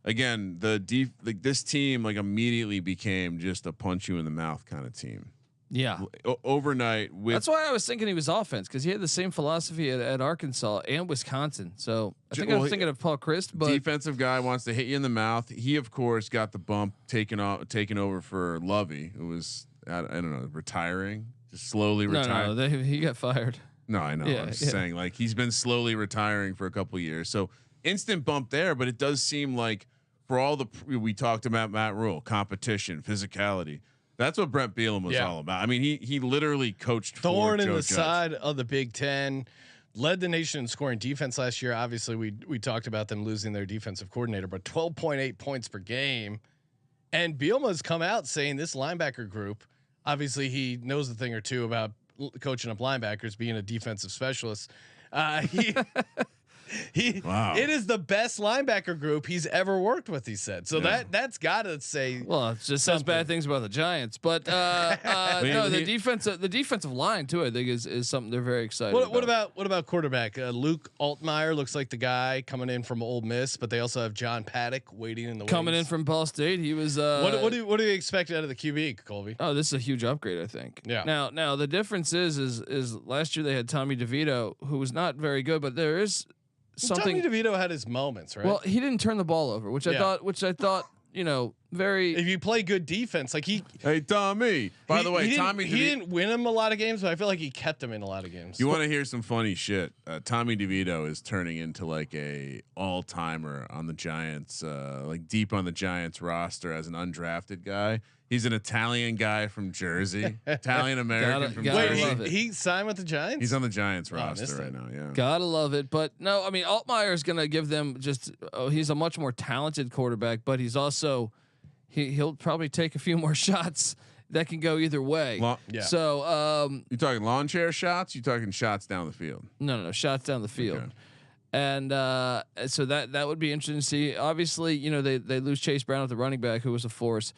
Again, this team immediately became just a punch you in the mouth kind of team. yeah. Overnight That's why I was thinking he was offense because he had the same philosophy at Arkansas and Wisconsin. So I was thinking of Paul Christ, but defensive guy wants to hit you in the mouth. He of course got the bump taken over for Lovey, who was I don't know retiring, just slowly retiring. No, he got fired. No, I know. I'm just saying he's been slowly retiring for a couple of years. So instant bump there, but it does seem like for all we talked about Matt Rule, competition, physicality. That's what Brett Bielema was all about. I mean, he literally coached thorn in the Judge. side of the Big Ten. Led the nation in scoring defense last year. Obviously, we talked about them losing their defensive coordinator, but 12.8 points per game. And Bielema's come out saying this linebacker group. Obviously, he knows a thing or two about coaching up linebackers, being a defensive specialist. It is the best linebacker group he's ever worked with. He said so. That's got to say. Well, it just says bad things about the Giants, but no, the defensive line too. I think is something they're very excited. What about quarterback? Luke Altmaier looks like the guy coming in from Ole Miss, but they also have John Paddock waiting in the coming wings. in from Ball State. He was. What do you expect out of the QB, Colby? Oh, this is a huge upgrade, I think. Yeah. Now the difference is last year they had Tommy DeVito, who was not very good, but there is something. Tommy DeVito had his moments, right? Well, he didn't turn the ball over, which I thought, very. If you play good defense, like Hey, Tommy. By the way, Tommy he didn't win him a lot of games, but I feel like he kept him in a lot of games. You want to hear some funny shit? Tommy DeVito is turning into like a all timer on the Giants, like deep on the Giants roster as an undrafted guy. He's an Italian guy from Jersey, Italian American from Jersey. Wait, he signed with the Giants? He's on the Giants roster right now. Yeah, gotta love it. But no, I mean Altmaier is gonna give them he's a much more talented quarterback, but he's also he'll probably take a few more shots that can go either way. So you talking lawn chair shots? You talking shots down the field? No, shots down the field. Okay. And so that would be interesting to see. Obviously, they lose Chase Brown at the running back, who was a force.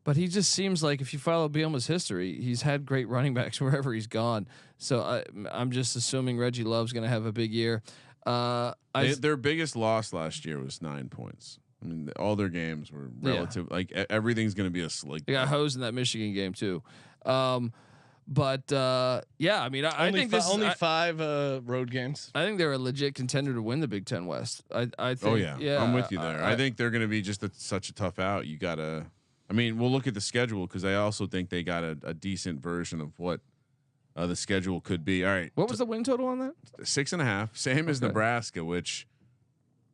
But he just seems like, if you follow Bielema's history, he's had great running backs wherever he's gone. So I'm just assuming Reggie Love's going to have a big year. Their biggest loss last year was 9 points. I mean, all their games were relative. Yeah. Like everything's going to be a slick. They got hosed in that Michigan game too. But yeah, I mean, I think this only 5 road games. I think they're a legit contender to win the Big Ten West. I think. Oh yeah, I'm with you there. I think they're going to be just such a tough out. You gotta. I mean, we'll look at the schedule because I also think they got a decent version of what the schedule could be. All right. What was the win total on that? 6.5, same as Nebraska, which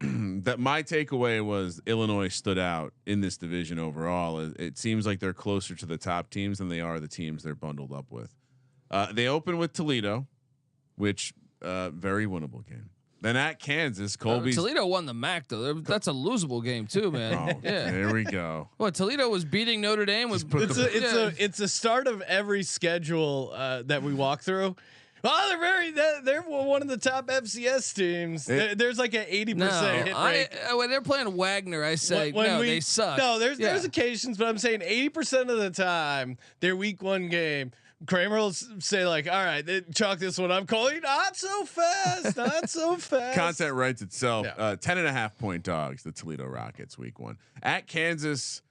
that my takeaway was Illinois stood out in this division overall. It seems like they're closer to the top teams than they are the teams they're bundled up with. They open with Toledo, which very winnable game. Then at Kansas, Colby. Toledo won the MAC though. That's a losable game too, man. Oh, yeah, there we go. Well, Toledo was beating Notre Dame. It's a start of every schedule that we walk through. Oh, they're one of the top FCS teams. There's like an 80% hit rate. When they're playing Wagner, I say they suck. No, there's occasions, but I'm saying 80% of the time, their week 1 game. Kramer will say like, all right, chalk this one up. Coley, not so fast, not so fast. Content writes itself. 10.5 point dogs. The Toledo Rockets week 1 at Kansas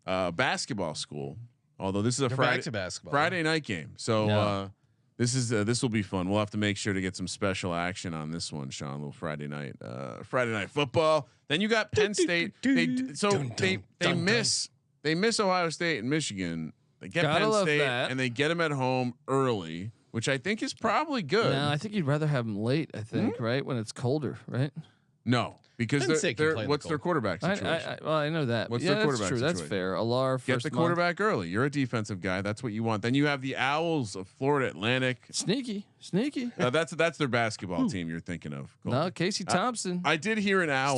basketball school. Although this is a Friday night game, so this will be fun. We'll have to make sure to get some special action on this one, Sean. A little Friday night football. Then you got Penn State. They miss Ohio State and Michigan. They get Penn State and they get them at home early, which I think is probably good. No, I think you'd rather have them late. I think right when it's colder, right? No, because what's their quarterback situation? I know that. What's their quarterback situation? That's fair. Alar, get the quarterback early. You're a defensive guy. That's what you want. Then you have the Owls of Florida Atlantic. Sneaky. That's their basketball team you're thinking of. Colby. No, Casey Thompson. I did hear an Owl.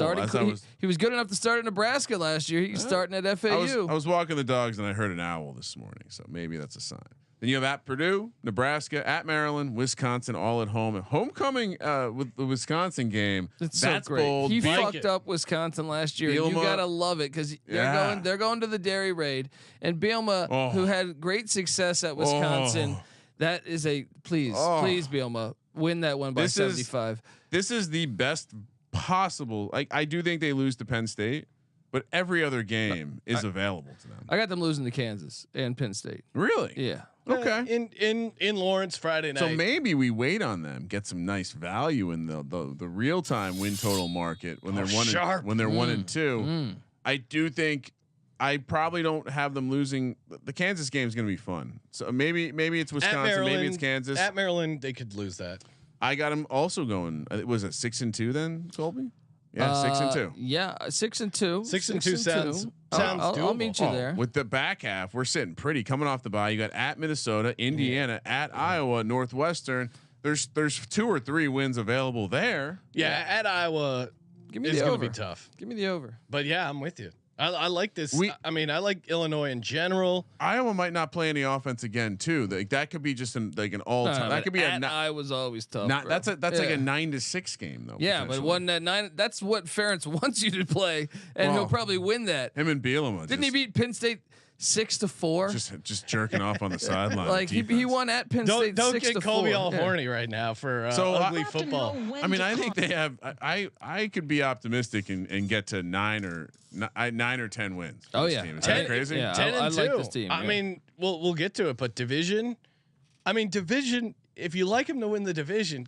He was good enough to start at Nebraska last year. He's starting at FAU. I was walking the dogs and I heard an Owl this morning, so maybe that's a sign. Then you have at Purdue, Nebraska, at Maryland, Wisconsin, all at home. Homecoming with the Wisconsin game. That's so great. Bold. He fucked up Wisconsin last year. Bielema, you gotta love it because they're going to the Dairy Raid, and Bielema, who had great success at Wisconsin, that is please Bielema win that one by 75. This is the best possible. I do think they lose to Penn State. But every other game is available to them. I got them losing to Kansas and Penn State. Really? Yeah. Okay. In Lawrence Friday night. So maybe we wait on them, get some nice value in the real time win total market when they're 1 and 2. I do think I probably don't have them losing. The Kansas game is going to be fun. So maybe it's Wisconsin, maybe it's Kansas. At Maryland, they could lose that. I got them also going. Was it 6-2 then, Colby? Yeah, 6-2. Yeah, 6-2. 6-2 sounds doable. I'll meet you there. With the back half, we're sitting pretty. Coming off the bye, you got at Minnesota, Indiana, at Iowa, Northwestern. There's 2 or 3 wins available there. Yeah, at Iowa, give me it's the going over. to be tough. Give me the over. But yeah, I'm with you. I like this. I mean, I like Illinois in general. Iowa might not play any offense again, too. That could be just an all-time. That could be Iowa's always tough. That's like a 9-6 game though. Yeah, but one that 9. That's what Ferentz wants you to play, and he'll probably win that. Him and Bielema. Didn't he beat Penn State 6-4? Just jerking off on the sideline. Like he won at Penn State. Don't 6-4. get Colby all horny right now for ugly football. I mean, I think they have. I could be optimistic and get to 9 or 10 wins. Oh yeah, is that crazy? Yeah, 10 and 2. I like this team. I mean, we'll get to it, but division. I mean, division. If you like him to win the division,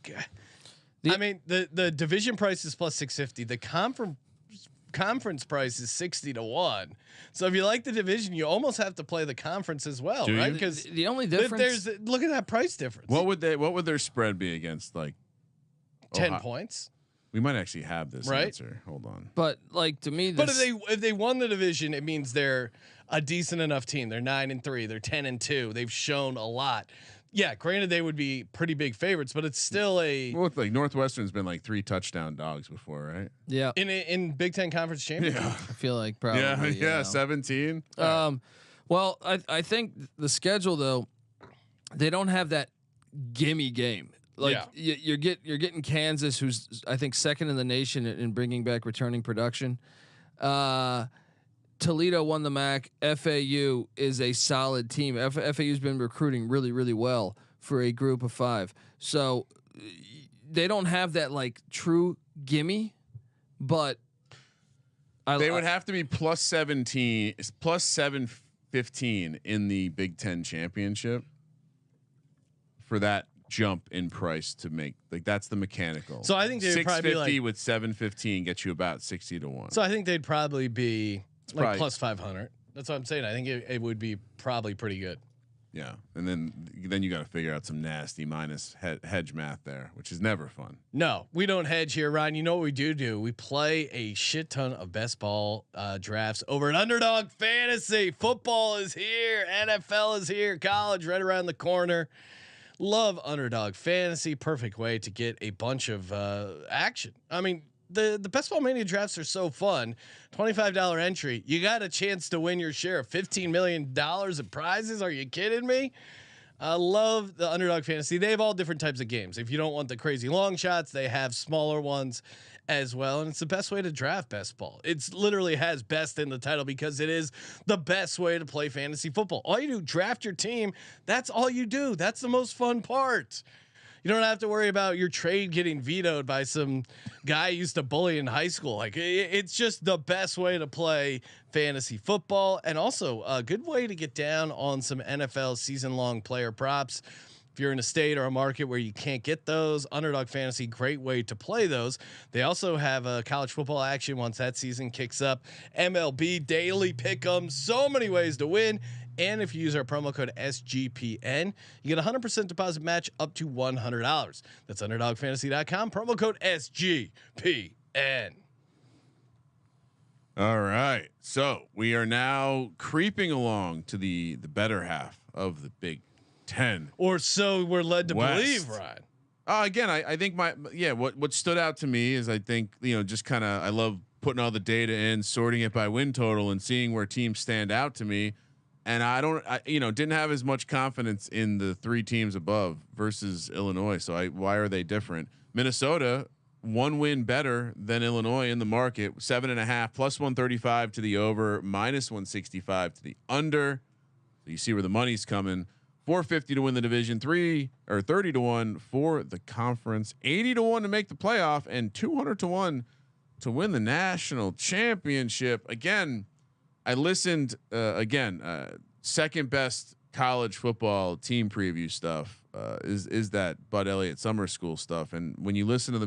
I mean the division price is plus 650. The conference price is 60-1. So if you like the division, you almost have to play the conference as well, right? Because the only difference, look at that price difference. What would their spread be against like 10 points? We might actually have this right? answer. Hold on. But like to me, but if they won the division, it means they're a decent enough team. They're 9-3. They're 10-2. They've shown a lot. Yeah, granted they would be pretty big favorites, but it's still well, like Northwestern's been like 3 touchdown dogs before, right? Yeah. In Big Ten Conference Championship. Yeah. I feel like probably. Yeah, 17. Well, I think the schedule though, they don't have that gimme game. Like you're getting Kansas, who's I think second in the nation in bringing back returning production. Toledo won the MAC. FAU is a solid team. FAU's been recruiting really, really well for a group of 5. So they don't have that like true gimme, but they would have to be plus 17, plus 715 in the Big Ten championship for that jump in price to make that's the mechanical. So I think they'd probably be like, with 715 gets you about 60-1. So I think they'd probably be like plus 500. That's what I'm saying. I think it would be probably pretty good. Yeah, and then you got to figure out some nasty minus hedge math there, which is never fun. No, we don't hedge here, Ryan. You know what we do? We play a shit ton of best ball drafts over at Underdog Fantasy. Football is here, NFL is here, college right around the corner. Love Underdog Fantasy. Perfect way to get a bunch of action. I mean, the Best Ball Mania drafts are so fun. $25 entry. You got a chance to win your share of $15 million in prizes. Are you kidding me? I love the Underdog Fantasy. They have all different types of games. If you don't want the crazy long shots, they have smaller ones as well. And it's the best way to draft best ball. It's literally has best in the title because it is the best way to play fantasy football. All you do, draft your team. That's all you do. That's the most fun part. You don't have to worry about your trade getting vetoed by some guy you used to bully in high school. Like it's just the best way to play fantasy football, and also a good way to get down on some NFL season-long player props. If you're in a state or a market where you can't get those, Underdog Fantasy, great way to play those. They also have a college football action once that season kicks up. MLB daily pick'em, so many ways to win. And if you use our promo code SGPN, you get a 100% deposit match up to $100. That's UnderdogFantasy.com. Promo code SGPN. All right. So we are now creeping along to the better half of the Big Ten. Or so we're led to believe, Ryan. Again, I think what stood out to me is I think, just kind of I love putting all the data in, sorting it by win total and seeing where teams stand out to me. And I didn't have as much confidence in the 3 teams above versus Illinois. So why are they different? Minnesota, 1 win better than Illinois in the market, 7.5 plus 135 to the over, minus 165 to the under. So you see where the money's coming. 450 to win the division, 30-1 for the conference, 80-1 to make the playoff, and 200-1 to win the national championship. Again, I listened second best college football team preview stuff is that Bud Elliott summer school stuff, and when you listen to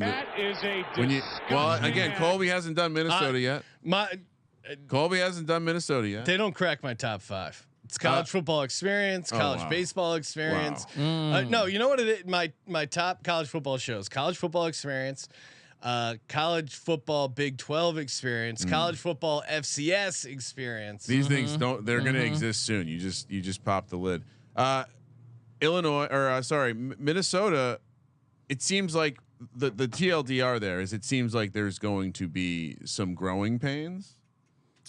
Colby hasn't done Minnesota yet. Colby hasn't done Minnesota yet. They don't crack my top 5. It's college football experience, college baseball experience. Wow. No, you know what it is? My top college football shows: college football experience, college football Big 12 experience, college football FCS experience. These things they're going to exist soon. You just pop the lid. Minnesota. It seems like the TLDR there is it seems like there's going to be some growing pains.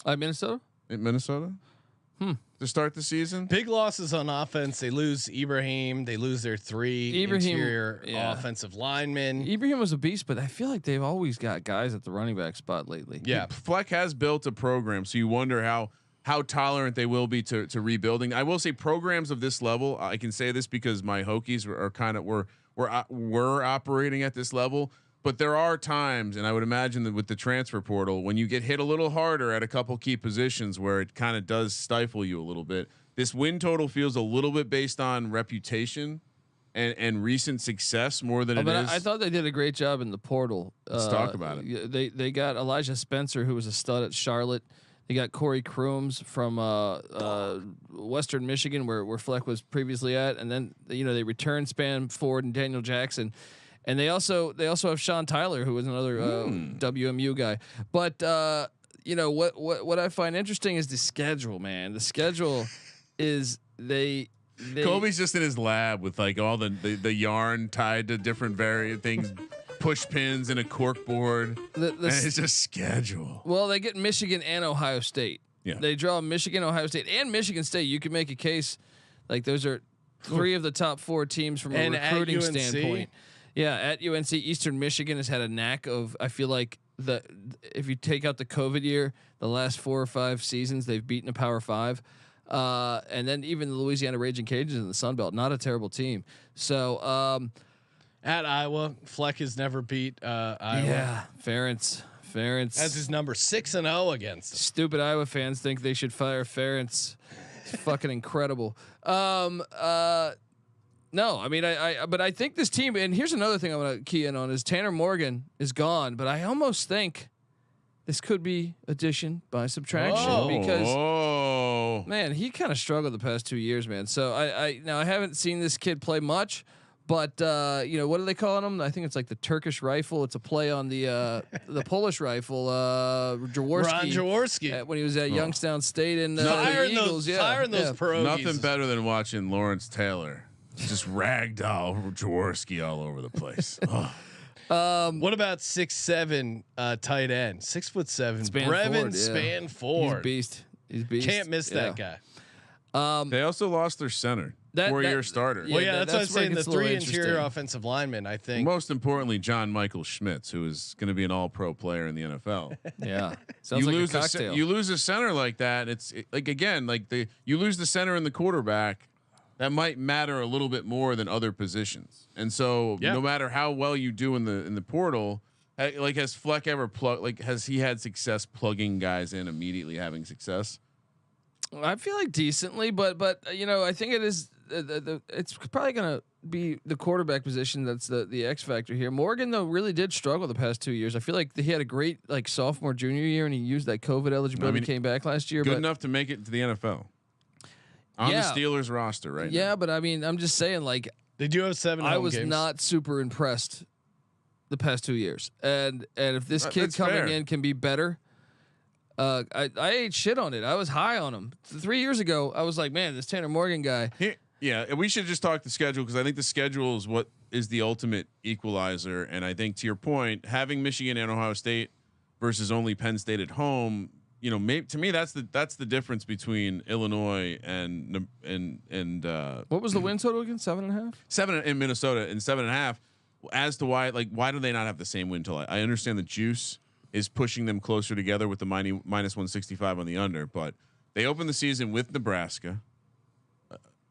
Minnesota. In Minnesota. To start the season. Big losses on offense. They lose Ibrahim. They lose their three interior offensive linemen. Ibrahim was a beast, but I feel like they've always got guys at the running back spot lately. Yeah, Fleck has built a program, so you wonder how tolerant they will be to rebuilding. I will say programs of this level. I can say this because my Hokies are kind of were operating at this level. But there are times, and I would imagine that with the transfer portal, when you get hit a little harder at a couple key positions where it kind of does stifle you a little bit. This win total feels a little bit based on reputation and recent success more than it is. I thought they did a great job in the portal. Let's talk about it. They got Elijah Spencer, who was a stud at Charlotte. They got Corey Crooms from Western Michigan, where Fleck was previously at, and then they returned Span Ford and Daniel Jackson. And they also have Sean Tyler, who was another WMU guy. But what I find interesting is the schedule, man. The schedule is they Colby's just in his lab with like all the yarn tied to different variant things, push pins and a cork board. And it's just schedule. Well, they get Michigan and Ohio State. Yeah. They draw Michigan, Ohio State, and Michigan State. You can make a case like those are three of the top 4 teams from a recruiting standpoint. Yeah, at UNC, Eastern Michigan has had a knack of. I feel like if you take out the COVID year, the last 4 or 5 seasons they've beaten a Power 5, and then even the Louisiana Raging Cajuns in the Sun Belt, not a terrible team. So at Iowa, Fleck has never beat Iowa. Yeah, Ferentz. That's his number 6-0 against them. Stupid Iowa fans think they should fire Ferentz. It's fucking incredible. No, I mean, but I think this team, and here's another thing I want to key in on is Tanner Morgan is gone, but I almost think this could be addition by subtraction because man, he kind of struggled the past 2 years, man. So I haven't seen this kid play much, but what do they call him? I think it's like the Turkish rifle. It's a play on the Polish rifle, Jaworski. Ron Jaworski When he was at Youngstown State and firing the Eagles. those pierogies. Nothing better than watching Lawrence Taylor just ragdoll Jaworski all over the place. What about 6'7" tight end, 6'7" Brevin Spanford? He's a beast. Can't miss that guy. They also lost their center, 4-year starter. Well, that's what I'm saying. The 3 interior offensive linemen, I think. Most importantly, John Michael Schmitz, who is going to be an All-Pro player in the NFL. Yeah, sounds like a cocktail. You lose a center like that. You lose the center and the quarterback. That might matter a little bit more than other positions. And so no matter how well you do in the portal, like has Fleck ever has he had success plugging guys in immediately having success? I feel like decently, but I think it is it's probably going to be the quarterback position that's the X factor here. Morgan though really did struggle the past 2 years. I feel like he had a great sophomore junior year and he used that COVID eligibility, came back last year. Good enough to make it to the NFL. On the Steelers roster, right? Yeah, now. But I mean, I'm just saying, they do have 7 home I was games. not super impressed the past 2 years, and if this kid coming in can be better, I ate shit on it. I was high on him 3 years ago. I was like, man, this Tanner Morgan guy. Yeah, we should just talk the schedule because I think the schedule is what is the ultimate equalizer, and I think to your point, having Michigan and Ohio State versus only Penn State at home. To me, that's the difference between Illinois and what was the win total again? 7.5. 7 in Minnesota and 7.5. As to why do they not have the same win total? I understand the juice is pushing them closer together with the minus 165 on the under, but they opened the season with Nebraska,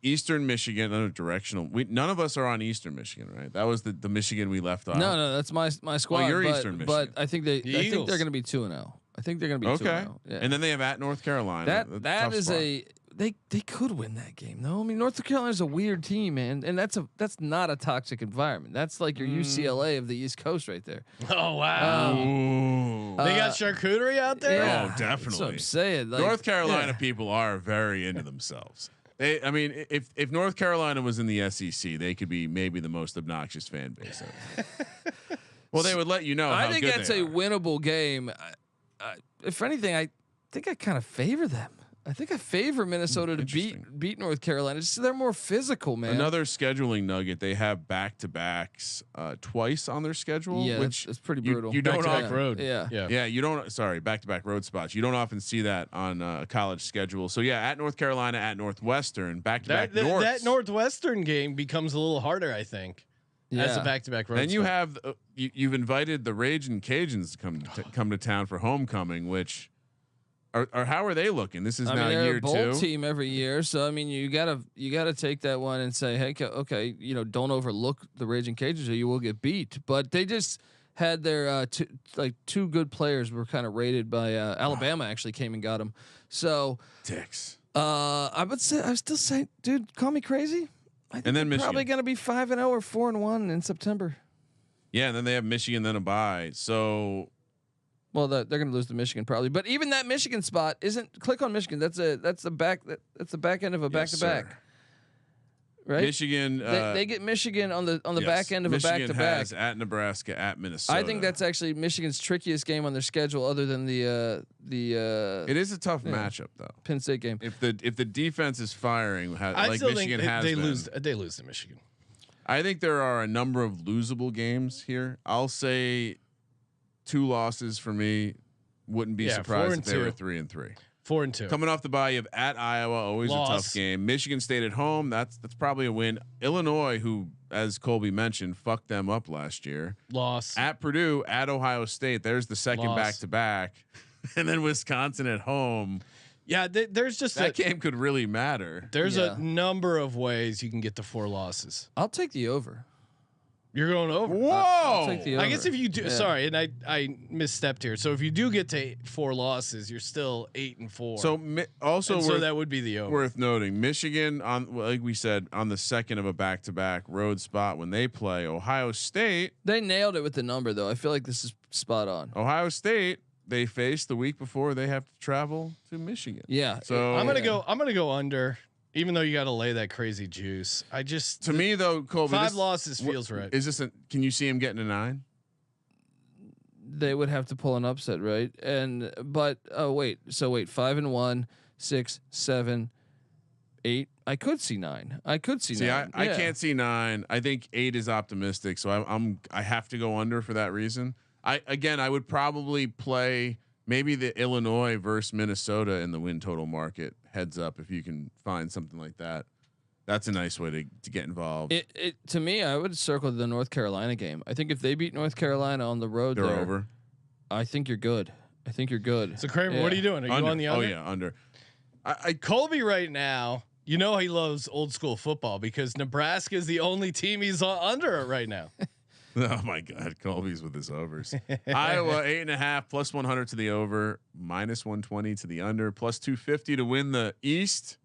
Eastern Michigan, another directional. None of us are on Eastern Michigan, right? That was the Michigan we left off. No, that's my squad. Oh, you're Eastern Michigan, but I think they're going to be 2-0. I think they're going to be 2-0. Yeah. And then they have at North Carolina. That is they could win that game though. I mean, North Carolina is a weird team, man, and that's not a toxic environment. That's like your UCLA of the East Coast right there. Oh wow! They got charcuterie out there. Yeah, oh, definitely. That's what I'm saying. North Carolina people are very into themselves. If North Carolina was in the SEC, they could be maybe the most obnoxious fan base ever. Well, they would let you know. I think that's a winnable game. If anything, I think I kind of favor them. I think I favor Minnesota to beat North Carolina. Just they're more physical, man. Another scheduling nugget: they have back-to-backs twice on their schedule. Yeah, which it's pretty brutal. You don't back-to-back often, road. Yeah. You don't. Sorry, back-to-back road spots. You don't often see that on a college schedule. So yeah, at North Carolina, at Northwestern, back-to-back. That Northwestern game becomes a little harder, I think. As a back-to-back road. Then you have you've invited the Ragin' Cajuns to come to town for homecoming, which. Or how are they looking? This is now they're year a bowl 2 team every year, so I mean you gotta take that one and say, hey, okay, don't overlook the Raging Cajuns, or you will get beat. But they just had their two good players were kind of rated by Alabama. Actually came and got them. So dicks. I would still say, dude, call me crazy. I think and then they're Michigan. probably gonna be 5-0 or 4-1 in September. Yeah, and then they have Michigan, then a bye. So. Well, they're going to lose to Michigan probably, but even that Michigan spot isn't. Click on Michigan. That's the back end of a back-to-back, right? Michigan. They get Michigan on the back end of Michigan a back-to-back. has at Nebraska, at Minnesota. I think that's actually Michigan's trickiest game on their schedule, other than the. It is a tough matchup though. Penn State game. If the defense is firing, like still Michigan think has they been, lose. They lose to Michigan. I think there are a number of losable games here. I'll say 2 losses for me. Wouldn't be surprised if they were 3-3. 4-2. Coming off the bye, you have at Iowa, always Loss. a tough game. Michigan State at home, that's probably a win. Illinois, who, as Colby mentioned, fucked them up last year. Loss. At Purdue, at Ohio State. There's the second Loss. back-to-back, and then Wisconsin at home. Yeah, there's just That game could really matter. There's a number of ways you can get to 4 losses. I'll take the over. You're going over. Whoa! I'll take the over. I guess if you do, sorry, and I misstepped here. So if you do get to 4 losses, you're still 8-4. So so that would be the over. Worth noting, Michigan like we said, on the second of a back-to-back road spot when they play Ohio State. They nailed it with the number though. I feel like this is spot on. Ohio State they face the week before they have to travel to Michigan. Yeah. So I'm gonna go under. Even though you got to lay that crazy juice, to me though, Colby, 5 losses feels right. Is this can you see him getting a 9? They would have to pull an upset, right? But 5-1, 6, 7, 8. I could see 9. I could see 9. I can't see 9. I think 8 is optimistic, so I have to go under for that reason. I would probably play maybe the Illinois versus Minnesota in the win total market. Heads up if you can find something like that. That's a nice way to get involved. To me, I would circle the North Carolina game. I think if they beat North Carolina on the road, they're over. I think you're good. So Kramer, what are you doing? Are you on the under? Oh yeah, under. Colby right now. You know he loves old school football because Nebraska is the only team he's under right now. Oh my God, Colby's with his overs. Iowa 8.5 plus 100 to the over, minus 120 to the under, plus 250 to win the East.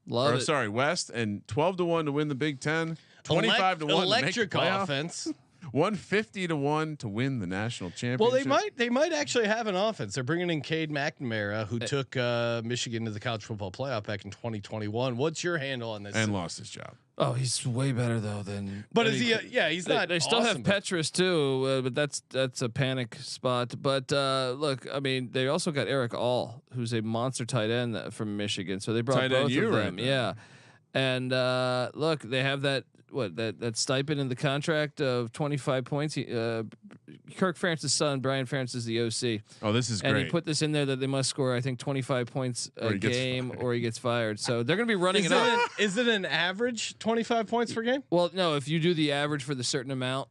West, and 12-1 to win the Big Ten. 25-1 electric to make the offense. 150-1 to win the national championship. Well, they might actually have an offense. They're bringing in Cade McNamara, who took Michigan to the college football playoff back in 2021. What's your handle on this? And lost his job. Oh, he's way better though than. But is he? He's not. They still have Petrus too, but that's a panic spot. But look, I mean, they also got Eric All, who's a monster tight end from Michigan. So they brought both of them. Right, yeah, and look, they have that stipend in the contract of 25 points. Kirk Ferentz's son, Brian Ferentz, is the OC. Oh, this is great. And he put this in there that they must score, I think, 25 points a game or he gets fired. So they're going to be running it up. Is it an average 25 points per game? Well, no, if you do the average for the certain amount.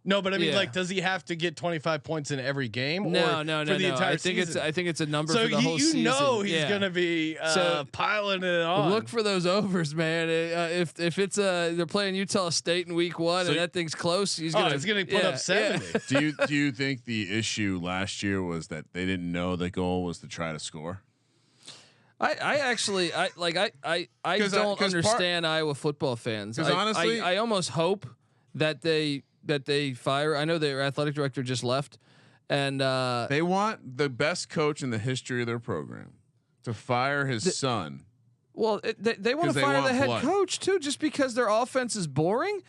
No, but I mean, does he have to get 25 points in every game? No. For the entire season? I think it's a number so for the whole season. You know he's going to be piling it on. Look for those overs, man. If it's they're playing Utah State in week 1 and that thing's close, he's going to put up 70. Yeah. Do you think the issue last year was that they didn't know the goal was to try to score? I actually don't understand Iowa football fans. Because honestly, I almost hope that they fire. I know their athletic director just left, and they want the best coach in the history of their program to fire his son. Well, they want to fire the head coach too, just because their offense is boring.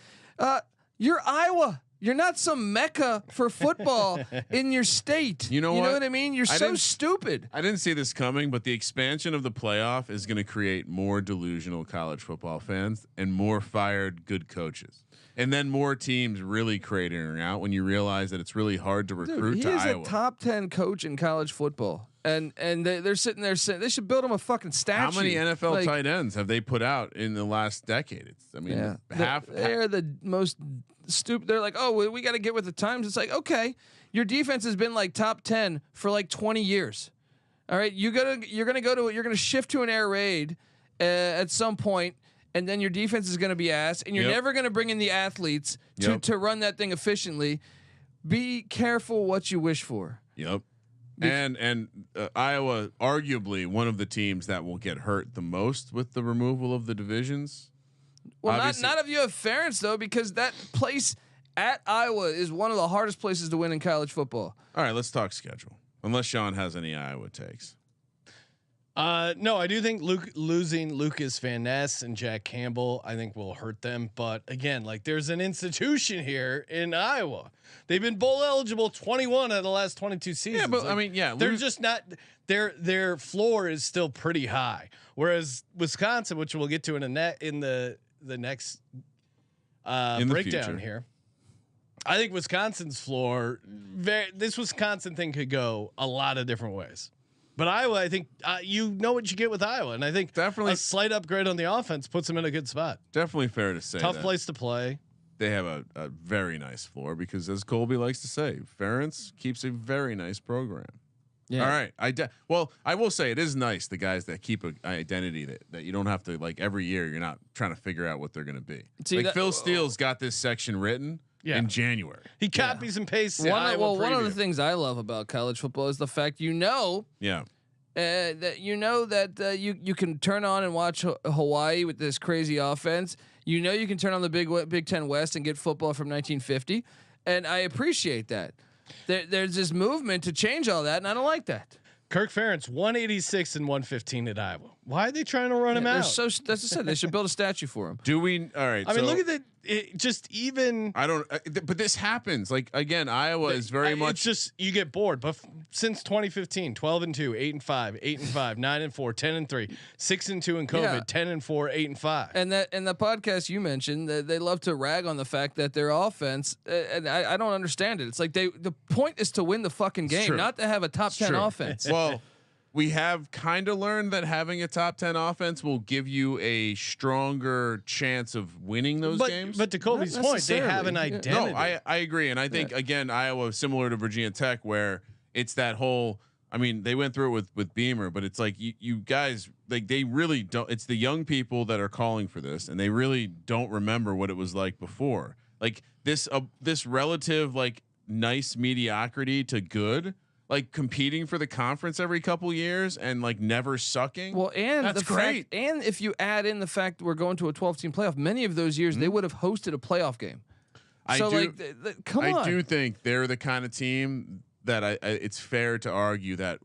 You're Iowa. You're not some mecca for football in your state. You know what I mean? You're so stupid. I didn't see this coming, but the expansion of the playoff is going to create more delusional college football fans and more fired good coaches. And then more teams really cratering out when you realize that it's really hard to recruit to Iowa. He's a top 10 coach in college football. And they're sitting there saying they should build him a fucking statue. How many NFL tight ends have they put out in the last decade? They're the most stupid. They're like, oh, we got to get with the times. It's like, okay, your defense has been like top 10 for like 20 years. All right, you're gonna shift to an air raid at some point, and then your defense is gonna be ass, and you're never gonna bring in the athletes to run that thing efficiently. Be careful what you wish for. Yep. And Iowa, arguably one of the teams that will get hurt the most with the removal of the divisions. Well, not if you have Ferentz though, because that place at Iowa is one of the hardest places to win in college football. All right, let's talk schedule. Unless Sean has any Iowa takes. No, I do think losing Lucas Van Ness and Jack Campbell, I think will hurt them. But again, like there's an institution here in Iowa. They've been bowl eligible 21 out of the last 22 seasons. Yeah, but like, I mean, they're just not. Their floor is still pretty high. Whereas Wisconsin, which we'll get to in the next breakdown here, I think Wisconsin's floor. This Wisconsin thing could go a lot of different ways. But Iowa, I think you know what you get with Iowa, and I think definitely a slight upgrade on the offense puts them in a good spot. Definitely fair to say. Tough place to play. They have a very nice floor because, as Colby likes to say, Ferentz keeps a very nice program. Yeah. All right. I will say it is nice the guys that keep an identity that you don't have to like every year. You're not trying to figure out what they're going to be. Phil Steele's got this section written. In January, he copies and pastes. One of the things I love about college football is the fact that you can turn on and watch Hawaii with this crazy offense. You can turn on the Big Ten West and get football from 1950, and I appreciate that. There's this movement to change all that, and I don't like that. Kirk Ferentz 186 and 115 at Iowa. Why are they trying to run him out? That's what I said. They should build a statue for him. Do we? All right. I mean, look at that. I don't. But this happens. Like again, Iowa is very much. It's just you get bored. But since 2015, 12-2, 8-5, 8-5, 9-4, 10-3, 6-2 in COVID, 10-4, 8-5. And the podcast you mentioned, they love to rag on the fact that their offense, and I don't understand it. It's like the point is to win the fucking game, not to have a top 10 offense. Well. We have kind of learned that having a top 10 offense will give you a stronger chance of winning those games. But to Colby's point, they have an identity. No, I agree. And I think, again, Iowa, similar to Virginia Tech, where it's that whole, I mean, they went through it with Beamer, but it's like you guys, like they really don't, it's the young people that are calling for this, and they really don't remember what it was like before. Like this relative, like nice mediocrity to good. Like competing for the conference every couple years and like never sucking. Well, and that's great. And if you add in the fact we're going to a 12-team playoff, many of those years they would have hosted a playoff game. I do think they're the kind of team that it's fair to argue that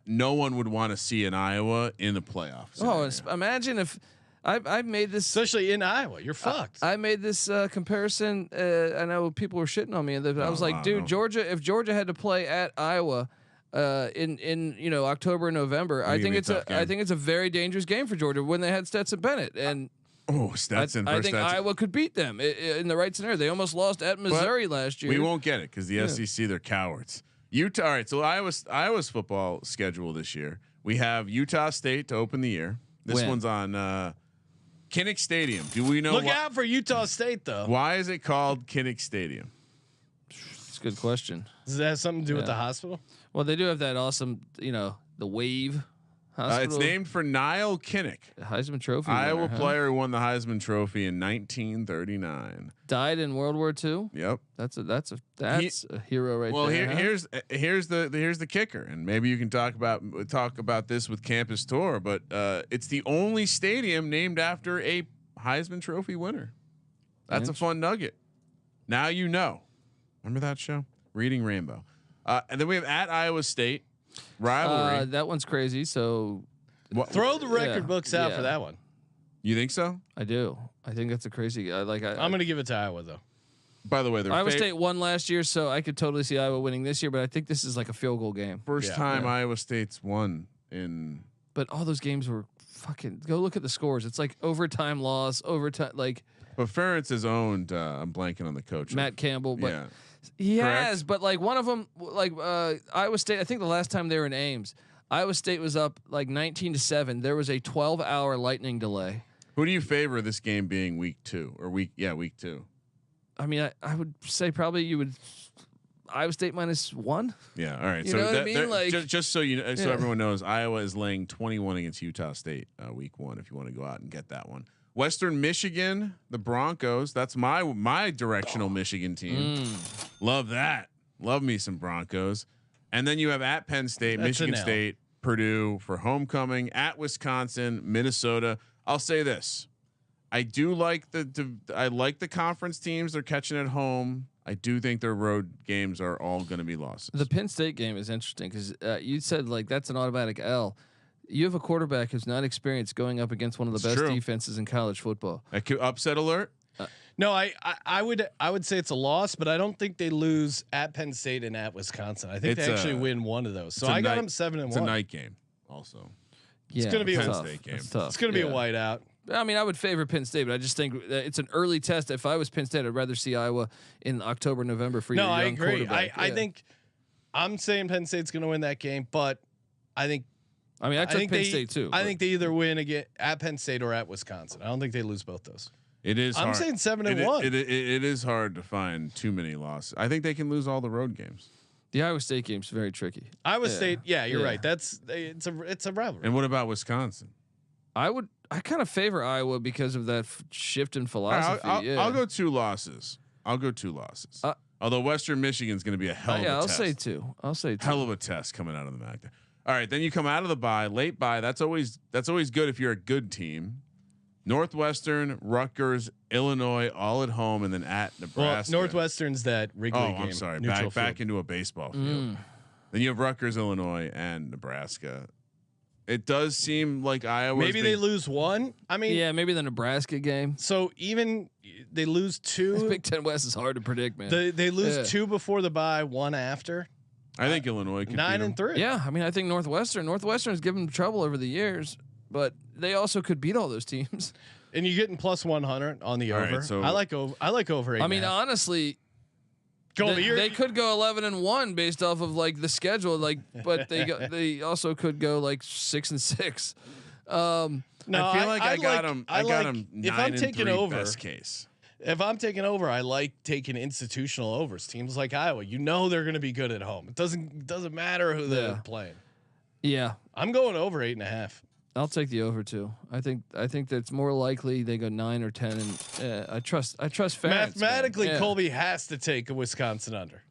no one would want to see in Iowa in the playoffs. Oh, imagine if. I made this, especially in Iowa. You're fucked. I made this comparison. I know people were shitting on me, and I was like, dude, Georgia. If Georgia had to play at Iowa in October and November, I think it's a very dangerous game for Georgia when they had Stetson Bennett. And Stetson. I think Iowa could beat them in the right scenario. They almost lost at Missouri last year. We won't get it because the SEC, they're cowards. Utah. All right, so Iowa's football schedule this year. We have Utah State to open the year. This one's on. Kinnick Stadium. Do we know? Look out for Utah State, though. Why is it called Kinnick Stadium? It's a good question. Does that have something to do with the hospital? Well, they do have that awesome, the Wave Hospital. It's named for Niall Kinnick, Heisman Trophy Iowa player who won the Heisman Trophy in 1939. Died in World War II. Yep, that's a hero right there. Well, here's the kicker, and maybe you can talk about this with Campus Tour, but it's the only stadium named after a Heisman Trophy winner. That's a fun nugget. Now you know. Remember that show, Reading Rainbow, and then we have at Iowa State. Rivalry. That one's crazy. So throw the record books out for that one. You think so? I do. I think that's a crazy. I'm going to give it to Iowa though. By the way, Iowa State won last year, so I could totally see Iowa winning this year. But I think this is like a field goal game. First time Iowa State's won in. But all those games were fucking. Go look at the scores. It's like overtime loss, overtime like. But Ferentz has owned. I'm blanking on the coach. Matt Campbell, but yeah. he Correct? has. But like one of them, like Iowa State. I think the last time they were in Ames, Iowa State was up like 19-7. There was a 12-hour lightning delay. Who do you favor this game being week 2 or week 2? I mean, I would say probably you would Iowa State -1. Yeah. All right. You so know what I mean? Like just so you know, so everyone knows, Iowa is laying 21 against Utah State week 1. If you want to go out and get that one, Western Michigan, the Broncos. That's my directional Michigan team. Love that. Love me some Broncos. And then you have at Penn State, Michigan State, Purdue for homecoming, at Wisconsin, Minnesota. I'll say this. I do like the conference teams. They're catching at home. I do think their road games are all going to be losses. The Penn State game is interesting because you said like that's an automatic L. You have a quarterback who's not experienced going up against one of the best defenses in college football. Upset alert. No, I would say it's a loss, but I don't think they lose at Penn State and at Wisconsin. I think they actually win one of those. So I got them 7-1. It's a night game, also. Yeah, it's going to be a Penn State game. It's tough. It's going to be a whiteout. I mean, I would favor Penn State, but I just think it's an early test. If I was Penn State, I'd rather see Iowa in October, November for your young I agree. quarterback. I think I'm saying Penn State's going to win that game, but I think. I mean, I took Penn State too. I think they either win again at Penn State or at Wisconsin. I don't think they lose both those. It is. I'm saying 7-1. It is hard to find too many losses. I think they can lose all the road games. The Iowa State game's very tricky. Iowa State, you're right. It's a rivalry. And what about Wisconsin? I kind of favor Iowa because of that shift in philosophy. I'll go 2 losses. Although Western Michigan's going to be a hell of a test. I'll say 2. Hell of a test coming out of the MAC. All right, then you come out of the bye, late bye. That's always good if you're a good team. Northwestern, Rutgers, Illinois, all at home, and then at Nebraska. Well, Northwestern's that Wrigley game. I'm sorry. Neutral Back into a baseball field. Then you have Rutgers, Illinois, and Nebraska. It does seem like Iowa. Maybe they lose one. I mean, yeah, maybe the Nebraska game. So even they lose 2. This Big Ten West is hard to predict, man. They lose 2 before the bye, 1 after. I think Illinois could 9-3. Yeah, I mean, I think Northwestern's given them trouble over the years, but they also could beat all those teams. And you're getting +100 on the over. Right, so I like over 8. I mean, honestly, they could go 11-1 based off of like the schedule, like, but they also could go like 6-6. No, I feel like I got them. I got them. If I'm taking over, best case. If I'm taking over, I like taking institutional overs. Teams like Iowa, they're going to be good at home. It doesn't matter who they're playing. Yeah, I'm going over 8.5. I'll take the over too. I think that's more likely they go 9 or 10. And I trust Ferentz, mathematically, Colby has to take a Wisconsin under.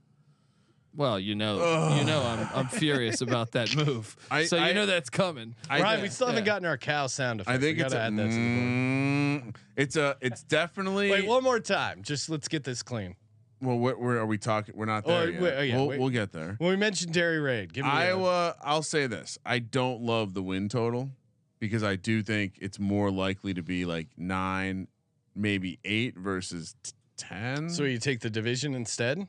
Well, I'm furious about that move. You know that's coming. Ryan, we still haven't gotten our cow sound effect. I think it's add that to the board. It's definitely. Wait, one more time. Just let's get this clean. Well, where are we talking? We're not there yet. We'll get there. When we mentioned Dairy Raid, give me Iowa. I'll say this: I don't love the win total because I do think it's more likely to be like 9, maybe 8 versus 10. So you take the division instead,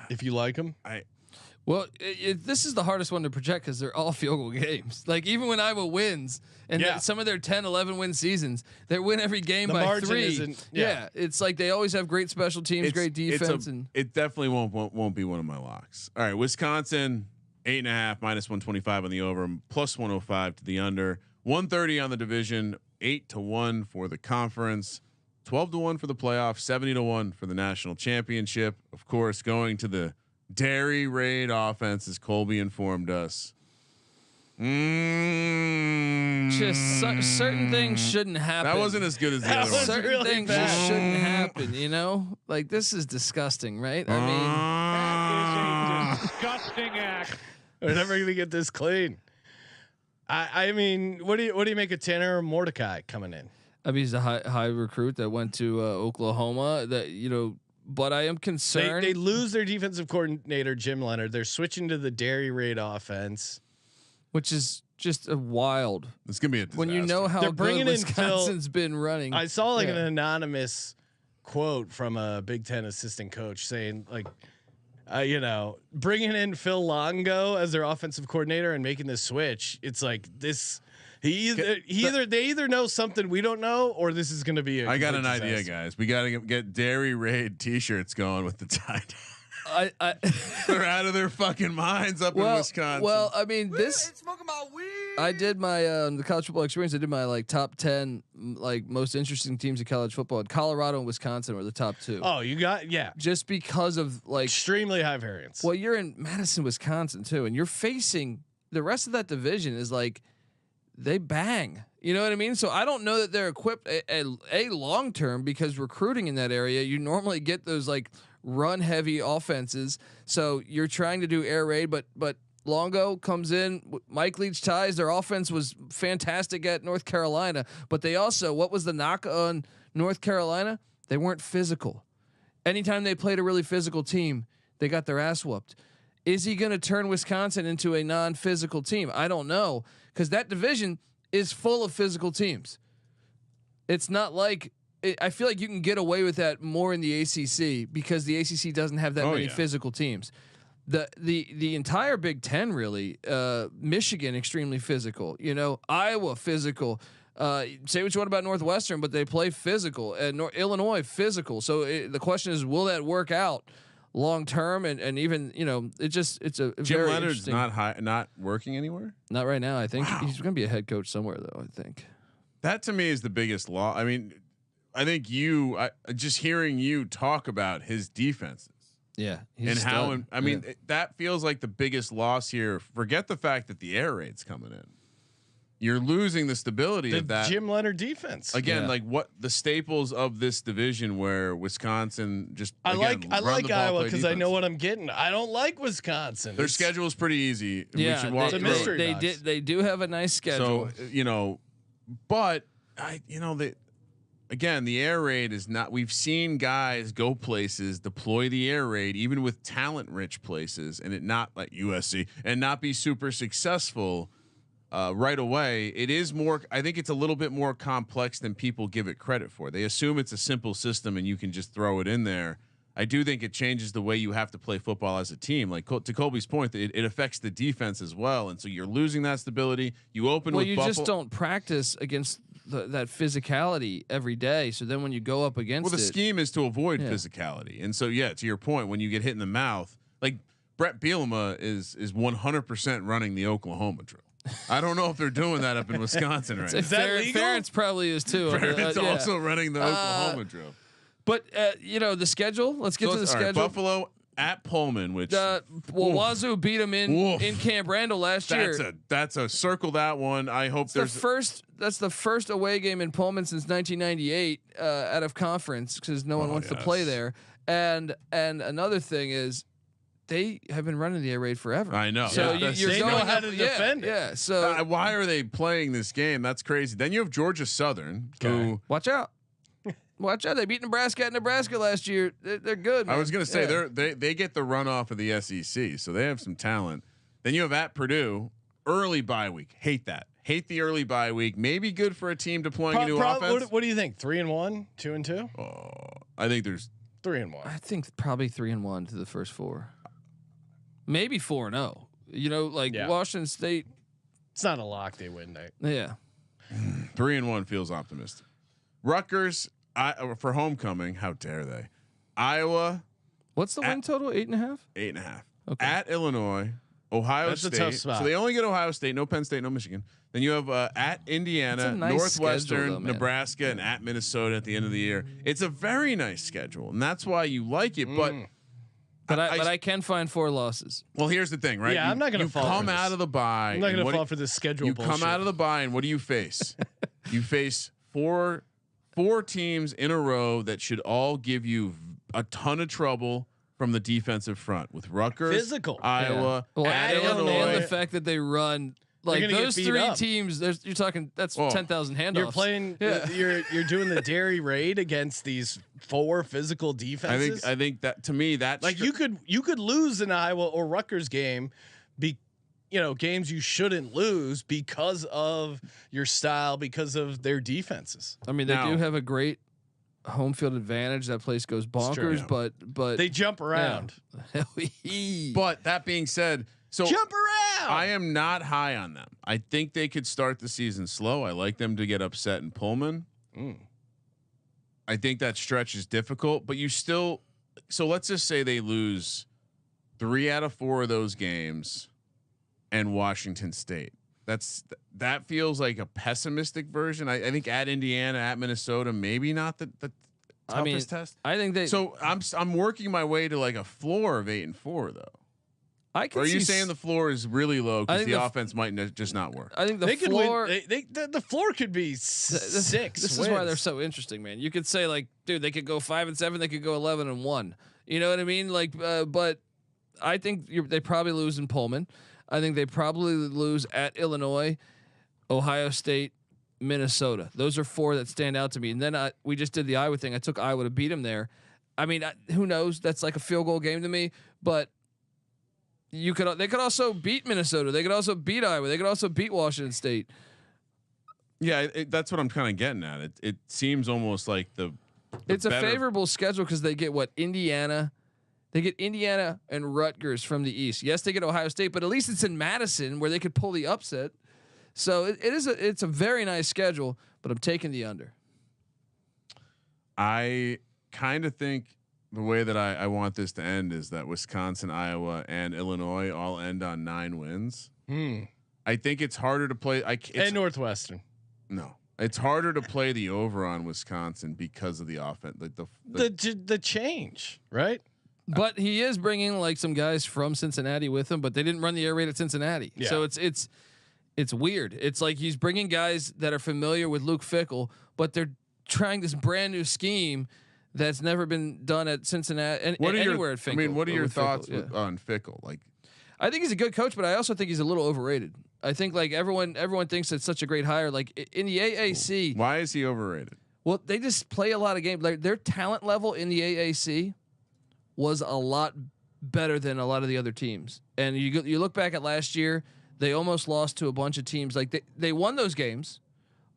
if you like them. This is the hardest one to project because they're all field goal games. Like even when Iowa wins, and some of their 10-11 win seasons, they win every game by 3. It's like they always have great special teams, great defense, and it definitely won't be one of my locks. All right, Wisconsin 8.5 -125 on the over, +105 to the under, 130 on the division, 8-1 for the conference, 12-1 for the playoff, 70-1 for the national championship. Of course, going to the Dairy Raid offense, as Colby informed us. Just certain things shouldn't happen. That wasn't as good as the other one. Certain really things bad. just shouldn't happen. Like this is disgusting, right? I mean, That is a disgusting act. We're never gonna get this clean. I mean, what do you make of Tanner Mordecai coming in? I mean, he's a high recruit that went to Oklahoma. But I am concerned. They lose their defensive coordinator, Jim Leonard. They're switching to the Dairy Raid offense, which is just a wild. It's gonna be a disaster. When you know how they're bringing good Wisconsin's been running. I saw an anonymous quote from a Big Ten assistant coach saying like, you know, bringing in Phil Longo as their offensive coordinator and making this switch. It's like this. They either know something we don't know, or this is going to be. I got an idea, guys. We got to get Dairy Raid T-shirts going with the tie. They're out of their fucking minds up in Wisconsin. Well, I mean, I did my the college football experience. I did my like top 10 like most interesting teams in college football. And Colorado and Wisconsin were the top 2. Oh, you got just because of like extremely high variance. Well, you're in Madison, Wisconsin too, and you're facing the rest of that division is like they bang. You know what I mean? So I don't know that they're equipped a long term because recruiting in that area, you normally get those like run heavy offenses. So you're trying to do air raid, but Longo comes in, Mike Leach ties. Their offense was fantastic at North Carolina, but they also, what was the knock on North Carolina? They weren't physical. Anytime they played a really physical team, they got their ass whooped. Is he going to turn Wisconsin into a non-physical team? I don't know, because that division is full of physical teams. It's not like I feel like you can get away with that more in the ACC because the ACC doesn't have that many physical teams. The entire Big Ten really, Michigan extremely physical. You know, Iowa physical. Say what you want about Northwestern, but they play physical. And Illinois physical. So the question is, will that work out long term? And even it's a Jim very Leonard's not working anywhere. Not right now. I think he's going to be a head coach somewhere though. I think that to me is the biggest law. I mean, I think just hearing you talk about his defenses. Yeah. And how, I mean, that feels like the biggest loss here. Forget the fact that the air raid's coming in. You're losing the stability of that Jim Leonard defense. Again, like what the staples of this division where Wisconsin just, I like Iowa because I know what I'm getting. I don't like Wisconsin. Their schedule is pretty easy. Yeah. We should walk through it. They do have a nice schedule. So, but again, the air raid is not. We've seen guys go places, deploy the air raid, even with talent-rich places, and it not like USC, and not be super successful right away. It is more. I think it's a little bit more complex than people give it credit for. They assume it's a simple system and you can just throw it in there. I do think it changes the way you have to play football as a team. Like to Colby's point, it affects the defense as well, and so you're losing that stability. You open with Buffalo. Just don't practice against that physicality every day. So then when you go up against the scheme is to avoid physicality. And so, to your point, when you get hit in the mouth, like Brett Bielema is 100% running the Oklahoma drill. I don't know if they're doing that up in Wisconsin right now. Is that legal? Ferentz probably is too. Ferentz also running the Oklahoma drill. But the schedule, let's get to the schedule. Right, Buffalo at Pullman, which Wazoo beat them in Camp Randall last year. That's a circle that one. I hope that's the first away game in Pullman since 1998 out of conference because no one wants to play there. And another thing is they have been running the air raid forever. I know. So they know how to defend it. Yeah. So why are they playing this game? That's crazy. Then you have Georgia Southern, who watch out. Watch out! They beat Nebraska at Nebraska last year. They're good. Man. I was going to say they get the runoff of the SEC, so they have some talent. Then you have at Purdue, early bye week. Hate that. Hate the early bye week. Maybe good for a team deploying a new offense. What do you think? 3-1, 2-2? I think there's 3-1. I think probably 3-1 to the first 4. Maybe 4-0. Washington State. It's not a lock. They win night. Yeah. 3-1 feels optimistic. Rutgers. For homecoming, how dare they? Iowa. What's the win total? 8.5. 8.5. Okay. At Illinois, Ohio State. A tough spot. So they only get Ohio State, no Penn State, no Michigan. Then you have at Indiana, nice Northwestern, schedule, though, Nebraska, and at Minnesota at the end of the year. It's a very nice schedule, and that's why you like it. But I can find 4 losses. Well, here's the thing, right? Yeah, I'm not going to fall. Come out of the bye. I'm not going to fall for this schedule. You bullshit. come out of the bye, and what do you face? You face four teams in a row that should all give you a ton of trouble from the defensive front with Rutgers, physical, Iowa, at Illinois, and the fact that they run like those 3 teams. You're talking that's 10,000 handoffs. You're playing. You're doing the dairy raid against these 4 physical defenses. I think that to me that's like you could lose an Iowa or Rutgers game, games you shouldn't lose because of your style, because of their defenses. I mean, they do have a great home field advantage. That place goes bonkers, but they jump around. Yeah. But that being said, so jump around. I am not high on them. I think they could start the season slow. I like them to get upset in Pullman. I think that stretch is difficult, but you still. So let's just say they lose 3 out of 4 of those games, and Washington State. That feels like a pessimistic version. I think at Indiana, at Minnesota, maybe not the toughest test. I think they. So I'm working my way to like a floor of 8-4 though. I can. Or are you saying the floor is really low because the offense might just not work? I think the floor. The floor could be 6. This is why they're so interesting, man. You could say like, dude, they could go 5-7. They could go 11-1. You know what I mean? Like, but I think they probably lose in Pullman. I think they probably lose at Illinois, Ohio State, Minnesota. Those are 4 that stand out to me. And then we just did the Iowa thing. I took Iowa to beat them there. I mean, who knows? That's like a field goal game to me. But they could also beat Minnesota. They could also beat Iowa. They could also beat Washington State. Yeah, that's what I'm kind of getting at. It seems almost like it's a favorable schedule because they get Indiana. They get Indiana and Rutgers from the East. Yes, they get Ohio State, but at least it's in Madison where they could pull the upset. So it's a very nice schedule, but I'm taking the under. I kind of think the way that I want this to end is that Wisconsin, Iowa, and Illinois all end on 9 wins. I think it's harder to play. And Northwestern. No, it's harder to play the over on Wisconsin because of the offense, like the change, right? But he is bringing like some guys from Cincinnati with him, but they didn't run the air raid at Cincinnati. Yeah. So it's weird. It's like he's bringing guys that are familiar with Luke Fickell, but they're trying this brand new scheme that's never been done at Cincinnati and anywhere at Fickell. I mean, what are your thoughts on Fickell? Like, I think he's a good coach, but I also think he's a little overrated. I think like everyone thinks it's such a great hire. Like in the AAC, why is he overrated? Well, they just play a lot of games. Like their talent level in the AAC was a lot better than a lot of the other teams. And you look back at last year, they almost lost to a bunch of teams. Like they won those games,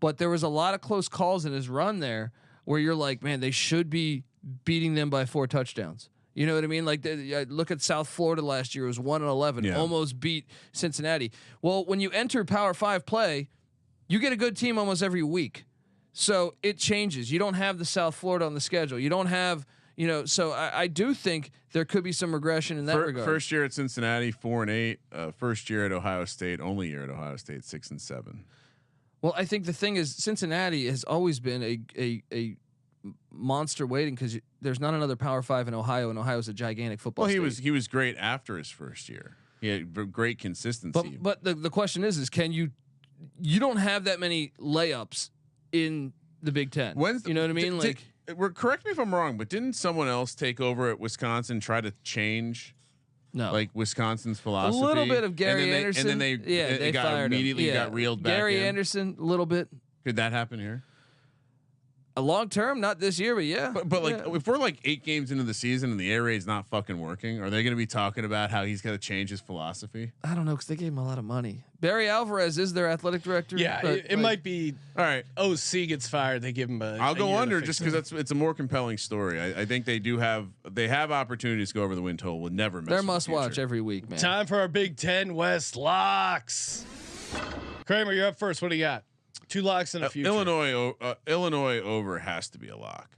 but there was a lot of close calls in his run there where you're like, man, they should be beating them by 4 touchdowns. You know what I mean? Like look at South Florida last year. It was 1-11, almost beat Cincinnati. Well, when you enter Power 5 play, you get a good team almost every week. So it changes. You don't have the South Florida on the schedule. You don't have, so I do think there could be some regression in that regard. First year at Cincinnati, 4-8. First year at Ohio State, only year at Ohio State, 6-7. Well, I think the thing is Cincinnati has always been a monster waiting because there's not another Power 5 in Ohio, and Ohio's a gigantic football. Well, he was great after his first year. He had great consistency. But the question is can you don't have that many layups in the Big Ten? You know what I mean? Correct me if I'm wrong, but didn't someone else take over at Wisconsin try to change? No, like Wisconsin's philosophy. A little bit of Gary Anderson, and then they got immediately got reeled back. Gary Anderson, a little bit. Could that happen here? A long term, not this year, but yeah. But like if we're like 8 games into the season and the air raid's not fucking working, are they going to be talking about how he's got to change his philosophy? I don't know because they gave him a lot of money. Barry Alvarez is their athletic director. Yeah, it might be. All right, OC gets fired. They give him a. I'll go under just because it's a more compelling story. I think they have opportunities to go over the win total. Would never miss. They're must watch every week, man. Time for our Big Ten West locks. Kramer, you're up first. What do you got? 2 locks in a future. Illinois over has to be a lock.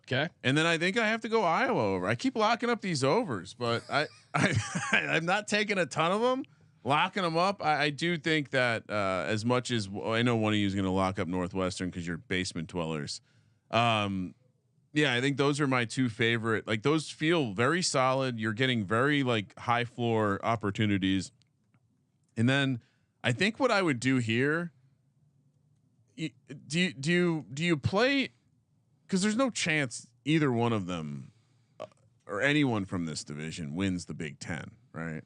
Okay. And then I think I have to go Iowa over. I keep locking up these overs, but I'm not taking a ton of them. Locking them up. I do think that as much as I know one of you is going to lock up Northwestern because you're basement dwellers. Yeah, I think those are my 2 favorite. Like those feel very solid. You're getting very like high floor opportunities. And then I think what I would do here, do you play? Because there's no chance either one of them or anyone from this division wins the Big Ten, right?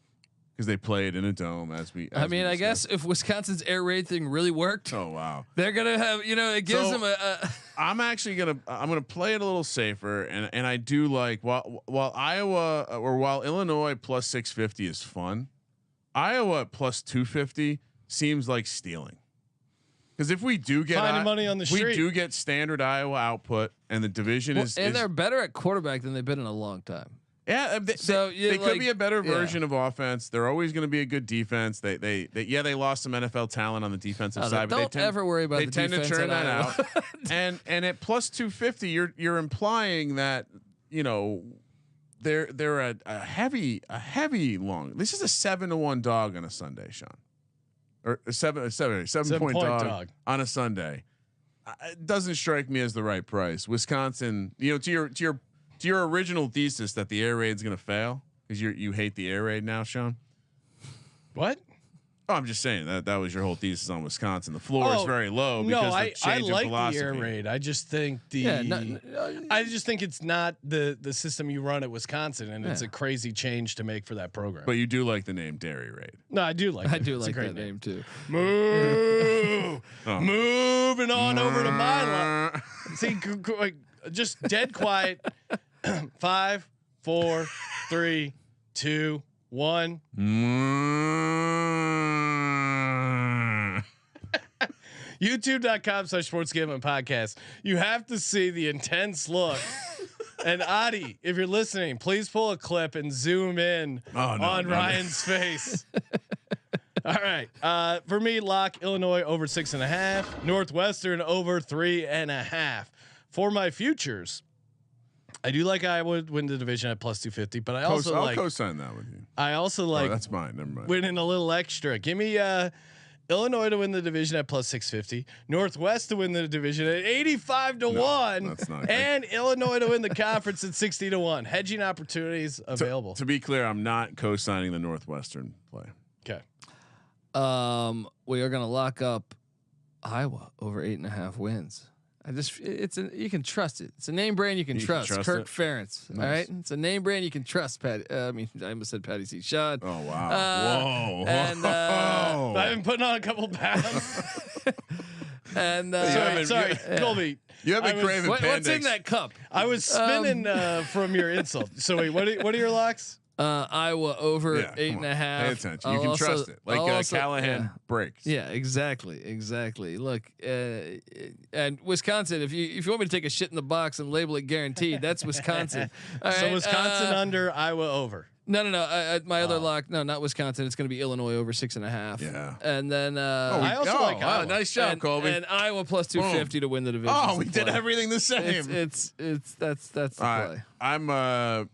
Because they play it in a dome I guess if Wisconsin's air raid thing really worked, oh wow, they're gonna have it gives them a. I'm gonna play it a little safer, and I do like while Iowa or while Illinois plus 650 is fun. Iowa at plus 250 seems like stealing. Because if we do get money on the street, we do get standard Iowa output, and the division they're better at quarterback than they've been in a long time. Yeah, they could be a better version of offense. They're always going to be a good defense. They lost some NFL talent on the defensive side, but don't ever worry about they the tend to defense turn that Iowa. out. and at plus 250, you're implying that they're a heavy long. This is a 7-1 dog on a Sunday, Sean, or a 7-point dog on a Sunday. It doesn't strike me as the right price. Wisconsin, to your original thesis that the air raid's going to fail because you hate the air raid now, Sean. What? Oh, I'm just saying that was your whole thesis on Wisconsin. The floor is very low because I like philosophy. the air raid. I just think I just think it's not the system you run at Wisconsin, and it's a crazy change to make for that program. But you do like the name Dairy Raid. No, I do like. I do like that name too. Moving on over to my line. See, just dead quiet. 5, 4, 3, 2, 1. YouTube.com/sportsgamblingpodcast. You have to see the intense look. And Adi, if you're listening, please pull a clip and zoom in on Ryan's face. All right. For me, lock Illinois over 6.5, Northwestern over 3.5. For my futures, I do like Iowa would win the division at plus 250, but I'll co-sign that with you. I also like that's mine. Never mind. Winning a little extra. Give me Illinois to win the division at plus 650, Northwest to win the division at 85 to 1, that's not and Illinois to win the conference at 60 to 1. Hedging opportunities available. To be clear, I'm not co-signing the Northwestern play. Okay. We are going to lock up Iowa over 8.5 wins. You can trust it. It's a name brand you can trust. Kirk Ferentz. Nice. All right. It's a name brand you can trust, Patty. I almost said Patty C. Sean. Oh wow. Whoa. And I've been putting on a couple pounds. And sorry, Colby. You have been craving what's in that cup? I was spinning from your insult. So wait, what are your locks? Iowa over 8.5. Pay attention. You can trust it. Like Callahan breaks. Yeah, exactly. Look, and Wisconsin. If you want me to take a shit in the box and label it guaranteed, that's Wisconsin. So Wisconsin under, Iowa over. No. My other lock. No, not Wisconsin. It's going to be Illinois over 6.5. Yeah. And then I also like Iowa. Nice job, Colby. And Iowa plus 250 to win the division. Oh, we did everything the same. That's the play. I'm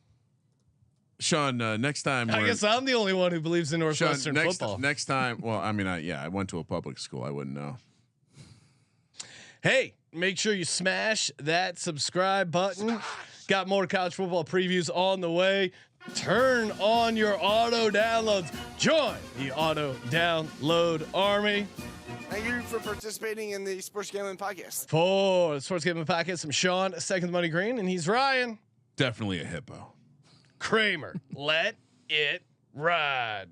Sean, next time I guess I'm the only one who believes in Northwestern football. Next time, well, I mean, I went to a public school. I wouldn't know. Hey, make sure you smash that subscribe button. Got more college football previews on the way. Turn on your auto downloads. Join the auto download army. Thank you for participating in the Sports Gambling Podcast. For the Sports Gambling Podcast, I'm Sean, Second Money Green, and he's Ryan. Definitely a hippo. Kramer. Let it ride.